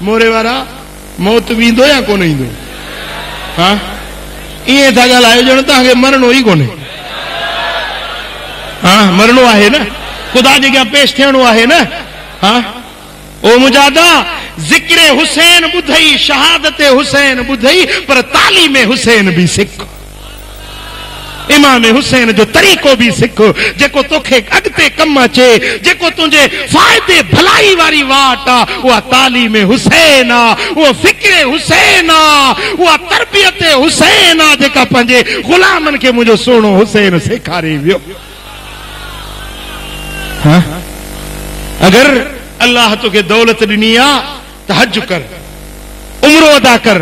मोरे वारा मौत वेंदो या कोन ईंदो? हा ईअं था ॻाल्हायो ॼण तव्हांखे मरणो ई कोन्हे। हा मरणो आहे न, ख़ुदा जे अॻियां पेश थियणो आहे न। हा ओ मुजादा ज़िक्र हुसैन ॿुधई, शहादत हुसैन ॿुधई, पर तालीम हुसैन बि सिख। इमाम हुसैन जो तरीक़ो बि सिख, जेको तोखे अॻिते कमु अचे, जेको तुंहिंजे फ़ाइदे भलाई वारी वाट आहे, उहा तालीम हुसैन आहे, उहो फ़िक्र हुसैन आहे, उहा तरबियत हुसैन आहे, जेका पंहिंजे ग़ुलामनि खे मुंहिंजो सुहिणो हुसैन सेखारे वियो। अगरि अल्लाह तोखे दौलत ॾिनी आहे त हज कर, उम्रो अदा कर,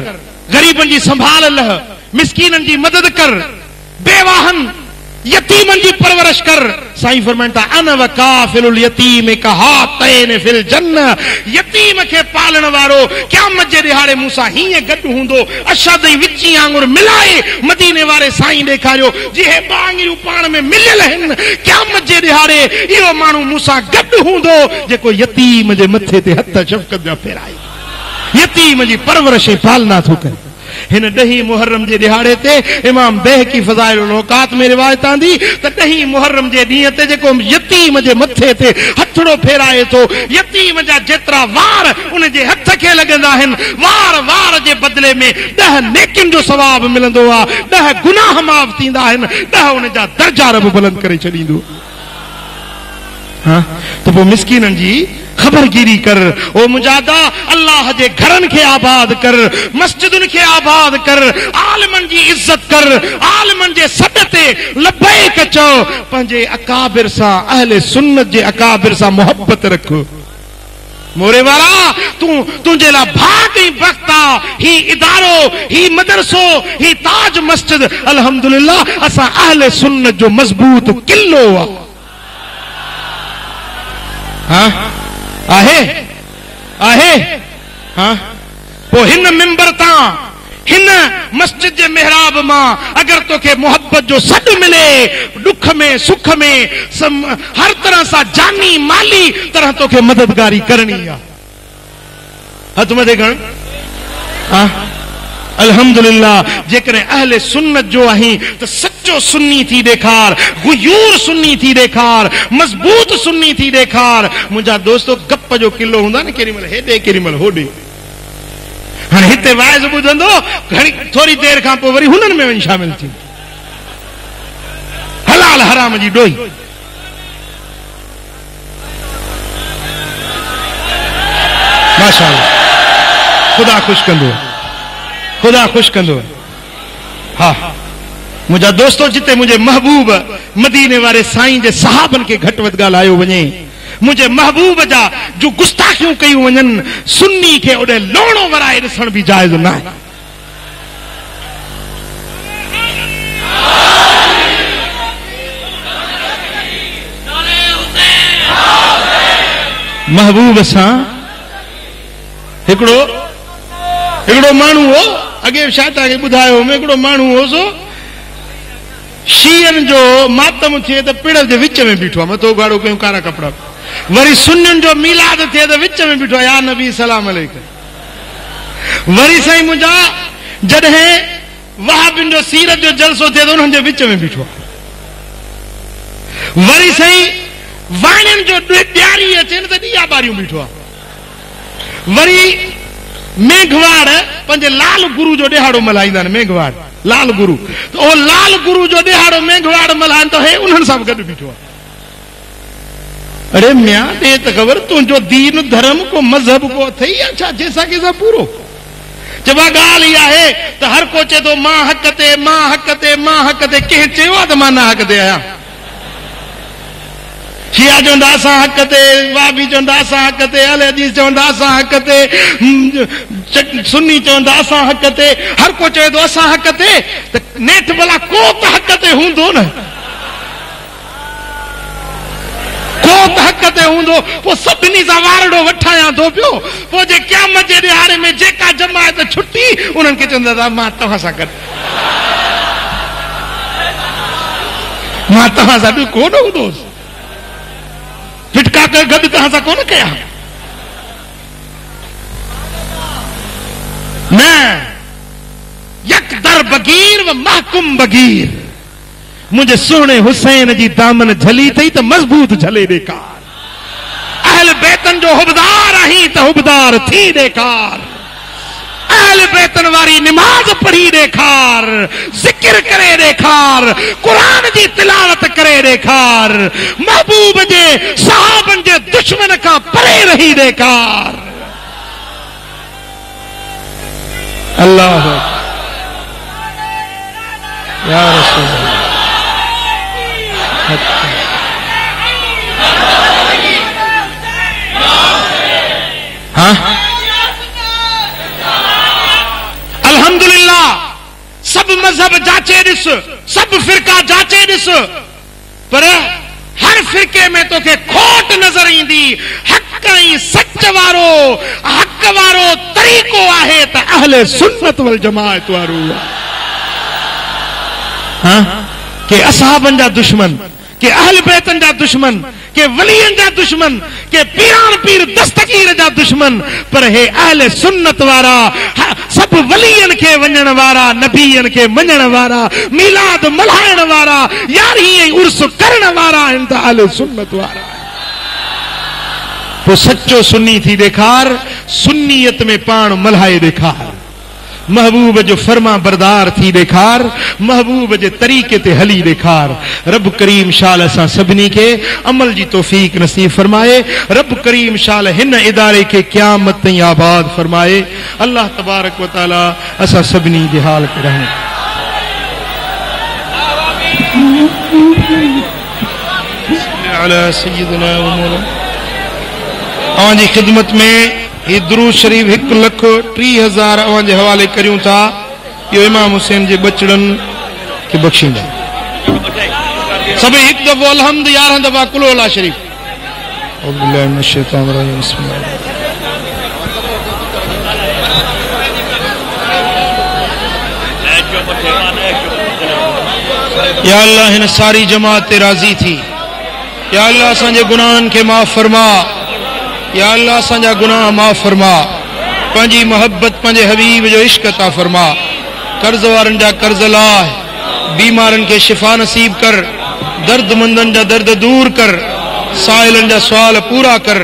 ग़रीबनि जी संभाल लह, मिसकीननि जी मदद कर, बेवाहन यतीमन जी परवरिश कर। साईं फरमाइनि था अन वकाफिलुल यतीम का हातैन फिल जन्नह। यतीम खे पालण वारो क़यामत जे ॾिहाड़े मूंसां हीअं गॾु हूंदो, अशद ऐं विची आंगुर मिलाए मदीने वारे साईं ॾेखारियो, जीअं ॿ आङिरियूं पाण में मिलियल आहिनि। क़यामत जे ॾिहाड़े इहो माण्हू मूंसां गॾु हूंदो जेको यतीम जे मथे ते हथ शफ़क़त जा फेराए, यतीम जी परवरिश ऐं पालना थो करे। हिन 10 मुहर्रम जे दिहाड़े ते इमाम बहकी फज़ाइल औकात में रिवायत आंदी त 10 मुहर्रम जे ॾींहं ते जेको यतीम जे मथे ते हथड़ो फेराए थो, यतीम जा जेतिरा वार उन जे हथ खे लॻंदा आहिनि, वार वार जे बदिले में 10 नेकियुनि जो सवाब मिलंदो आहे, 10 गुनाह माफ़ थींदा आहिनि, 10 उन जा दर्जा रब बुलंद करे छॾींदो। हाँ तो वो मिस्कीनन जी खबरगिरी कर, ओ मुजादा अल्लाह जे घरन के आबाद कर, मस्जिदन के आबाद कर, आलमन जी इज्जत कर, आलमन जे सदते लबैक चो, पंजे अकाबिर सा अहले सुन्नत जे अकाबिर सा मोहब्बत रख। मोरे वाला तुझे ला भाग ही बख्ता ही इदारो ही मदरसो ही ताज मस्जिद अल्हम्दुलिल्लाह असा अहले सुन्नत जो मजबूत किलो हाँ आहे आहे हाँ पो हिन मिंबर ता हिन मस्जिद जे मेहराब मां अगर तोखे मोहब्बत जो सॾु मिले, दुख में सुख में हर तरह सां जानी माली तरह तोखे मददगारी करनी आहे। हथ मथे खण। हाँ अल्हम्दुलिल्लाह जेकॾहिं अहले सुन्नत जो आहीं त सच्चो सुन्नी थी ॾेखार, गुयूर सुन्नी थी ॾेखार, मज़बूत सुन्नी थी ॾेखार। मुंहिंजा दोस्तो गप जो किलो हूंदा न, केॾी महिल हेॾे केॾी महिल होॾे। हाणे हिते वाइज़ ॿुधंदो, घणी थोरी देरि खां पोइ वरी हुननि में वञी शामिल थी। हलाल हराम जी ॾोही। माशाअल्लाह, ख़ुदा ख़ुशि कंदो, खुदा खुश कंदो। हाँ मुझा दोस्तों, जिते मुझे महबूब मदीने वाले साईं जे सहाबन के घट वध ॻाल्हायो वञे, मुझे महबूब जा जो गुस्ताखियूं कयूं वञनि, सुन्नी खे ओॾे लोणो वराए ॾिसण बि जाइज़ न आहे। महबूब सां हिकिड़ो माण्हू हो, अॻे शायदि तव्हांखे ॿुधायो, हिकिड़ो माण्हू हो सो शीयनि जो मातम थिए त पिड़ जे विच में बीठो आहे, मथो गाड़ो कयूं कारा कपिड़ा, वरी सुन्नियुनि जो मीलाद थिए त विच में बीठो आहे, या नबी सलाम अलैकुम। वरी साईं मुंहिंजा जॾहिं वहाबियुनि जो सीरत जो जलसो थिए त उन्हनि जे विच में बीठो आहे। वरी साईं वाणियुनि जो ॾियारी अचे त ॾीया ॿारियूं बीठो आहे। वरी मेघवाड़ पंहिंजे लाल गुरु जो ॾिहाड़ो मल्हाईंदा आहिनि, मेघवाड़ लाल गुरु, त उहो लाल गुरु जो ॾिहाड़ो मेघवाड़ मल्हाइनि त हे उन्हनि सां गॾु बीठो आहे। अरे मियां ॾे त ख़बर, तुंहिंजो दीन धर्म को मज़हब को अथई या छा जंहिंसां कंहिंसां पूरो? चइबो ॻाल्हि इहा आहे त हर को चए थो मां हक़ ते, मां हक़ ते, मां हक़ ते। कंहिं चयो आहे त मां न हक़ ते आहियां? शिया चवंदा असां हक़ ते, वाबी चवंदा असां हक़ ते, अहले हदीस चवंदा असां हक़ ते, सुन्नी चवंदा असां हक़ ते, हर को चवे थो असां हक़ ते। त नेठि भला को त हक़ ते हूंदो न, को त हक़ ते हूंदो, पोइ सभिनी सां वारड़ो वठायां थो पियो। पोइ जे क़यामत जे ॾिहाड़े में जेका जमायत छुटी, उन्हनि खे चवंदा मां तव्हां सां गॾु, मां तव्हां सां बि कोन हूंदोसि, फिटका कर गॾु तव्हां सां कोन कया। न यक दर बगीर व महकुम बगीर, मुझे सोने हुसैन जी दामन झली थई त मजबूत झले ॾेखार। अहल बैतन जो हुबदार आहीं त हुबदार थी ॾेखार। अहल बैतन वारी निमाज पढ़ी ॾेखार, जिक्र करे ॾेखार, कुरान जी तिलावत करे ॾेखार, महबूब जे सहाबन जे दुश्मन खां परे रही ॾेखार। अल्लाह या रसूल हाँ अल्हम्दुलिल्लाह, सब मजहब जाचे ॾिस, सब फिरका जाचे ॾिस, पर हर फिरके में तोखे खोट नज़र ईंदी। हक़ ऐं सच वारो, हक़ वारो तरीक़ो आहे त अहले सुन्नत वल जमाअत वारो आहे। हाँ के असहाबन जा दुश्मन, के अहल बैतन जा दुश्मन, के वलियन जा दुश्मन के पीरान पीर दस्तगीर जा दुश्मन पर हे अहले सुन्नत वारा सब वलियन के वञण वारा नबीयन के मञण वारा मिलाद मल्हाइण वारा यारी उर्स करण वारा आहिनि त अहले सुन्नत वारा। तो सच्चो सुन्नी थी ॾेखार सुन्नियत में पाण मल्हाए ॾेखार महबूब जो फरमा बरदार थी ॾेखार महबूब जे तरीक़े ते हली ॾेखार। रब करीम शाल असां सभिनी के अमल जी तौफीक नसीब फरमाए। रब करीम शाल हिन इदारे के क़यामत ताईं आबाद फरमाए। अल्लाह तबारक व तआला असां सभिनी जे हाल के रहने अला सय्यदना व मौलाना अवांजी खिदमत में ये दुरूद शरीफ 1,30,000 अवांजे हवाले करियूं था। यो इमाम हुसैन जे बचड़न के बख्शींदा सभई हिकु दफ़ो अलहम्द 11 दफ़ा कुल अला शरीफ। औज़ु बिल्लाहि मिनश शैतानिर रजीम बिस्मिल्लाह। या अल्लाह हिन सारी जमात ते राज़ी थी। या अल्लाह असांजे गुनाहन के माफ़ फरमा। या अल्लाह असांजा गुनाह माफ़ फरमा। पंहिंजी मोहब्बत पंहिंजे हबीब जो इश्क अता फरमा। कर्ज वारनि जा कर्ज लाह बीमारनि के शिफा नसीब कर दर्दमंदन जा दर्द दूर कर साइलन जा सवाल पूरा कर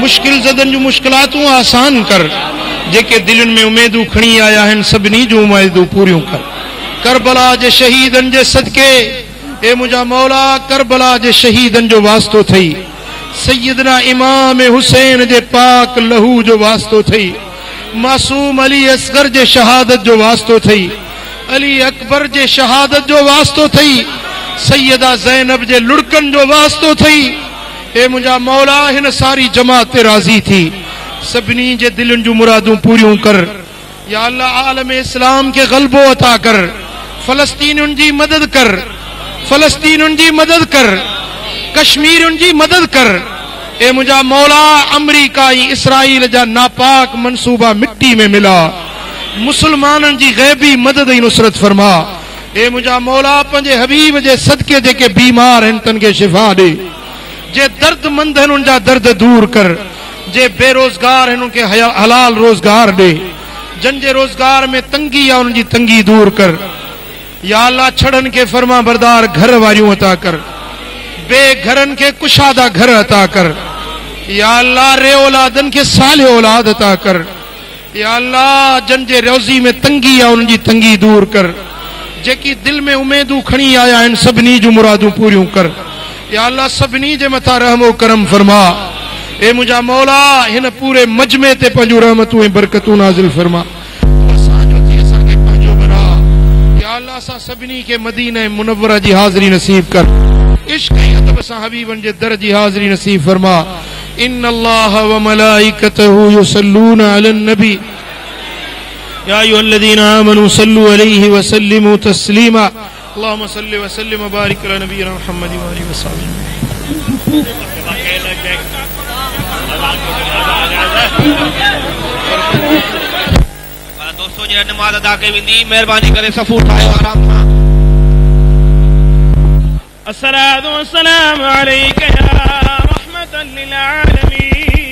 मुश्किल ज़दन जो मुश्किलातूं आसान कर जेके दिलनि में उमेदूं खणी आया आहिनि सभिनी जूं उमेदूं पूरियूं कर। करबला जे शहीदन जे सदके ए मुंहिंजा मौला करबला जे शहीदन जो वास्तो थई सैयदना इमाम हुसैन जे पाक लहू जो वास्तो थई मासूम अली असगर जे शहादत जो वास्तो थई अली अकबर जे शहादत जो वास्तो थई सैयदा ज़ैनब जे लुड़कन जो वास्तो थई। ए मुंहिंजा मौला हिन सारी जमात ते राज़ी थी सभिनी जे दिलनि जूं मुरादूं पूरियूं कर। या अल्लाह आलम इस्लाम के गलबो अता कर फलस्तीनुनि जी मदद कर फलस्तीनुनि जी मदद कर कश्मीर जी मदद कर। ए मुंहिंजा मौला अमरीका इसराइल जा नापाक मंसूबा मिट्टी में मिला मुसलमाननि जी गैबी मदद ऐं नुसरत फरमा। ए मुंहिंजा मौला पंहिंजे हबीब जे सदके जेके बीमार आहिनि तन खे शिफ़ा ॾे जे दर्दमंद आहिनि उनजा दर्द दूर कर जे बेरोज़गार आहिनि उनखे हलाल रोज़गार ॾे जंहिंजे रोज़गार में तंगी आहे उनजी तंगी दूर कर। या अल्लाह छड़नि के फरमा बरदार घर वारियूं अता कर बेघरन के कुशादा घर अता कर। या अल्लाह रे औलादन के साले औलाद अता कर। या अल्लाह जन जे रोज़ी में तंगी आहे उनजी तंगी दूर कर जेकी दिल में उमेदूं खणी आया आहिनि सभिनी जूं मुरादूं पूरियूं कर। या अल्लाह सभिनी जे मथां रहमो करम फरमा। ए मुंहिंजा मौला हिन पूरे मजमे ते पंहिंजूं रहमतूं ऐं बरकतूं नाज़िल फरमा। असांजो थी असांखे पंहिंजो बना। या अल्लाह असां सभिनी खे मदीना मुनव्वरा जी हाज़िरी नसीब कर इश्क ऐं अदब सां हबीबन जे दर जी हाज़िरी नसीब फरमा। इन्नल्लाह व मलाइकतहु युसल्लूना अलन नबी या अय्युहल्लज़ीना आमनू सल्लू अलैहि व सल्लिमू तस्लीमा। अल्लाहुम्मा सल्लि व सल्लिम व बारिक अला नबीना मुहम्मद व आलिहि व सल्लम। दोस्तों जे नमाज अदा कई वेंदी मेहरबानी करे सफ़ू ठाहियो आराम सां। अस्सलातु वस्सलामु अलैका या रहमतल लिल आलमीन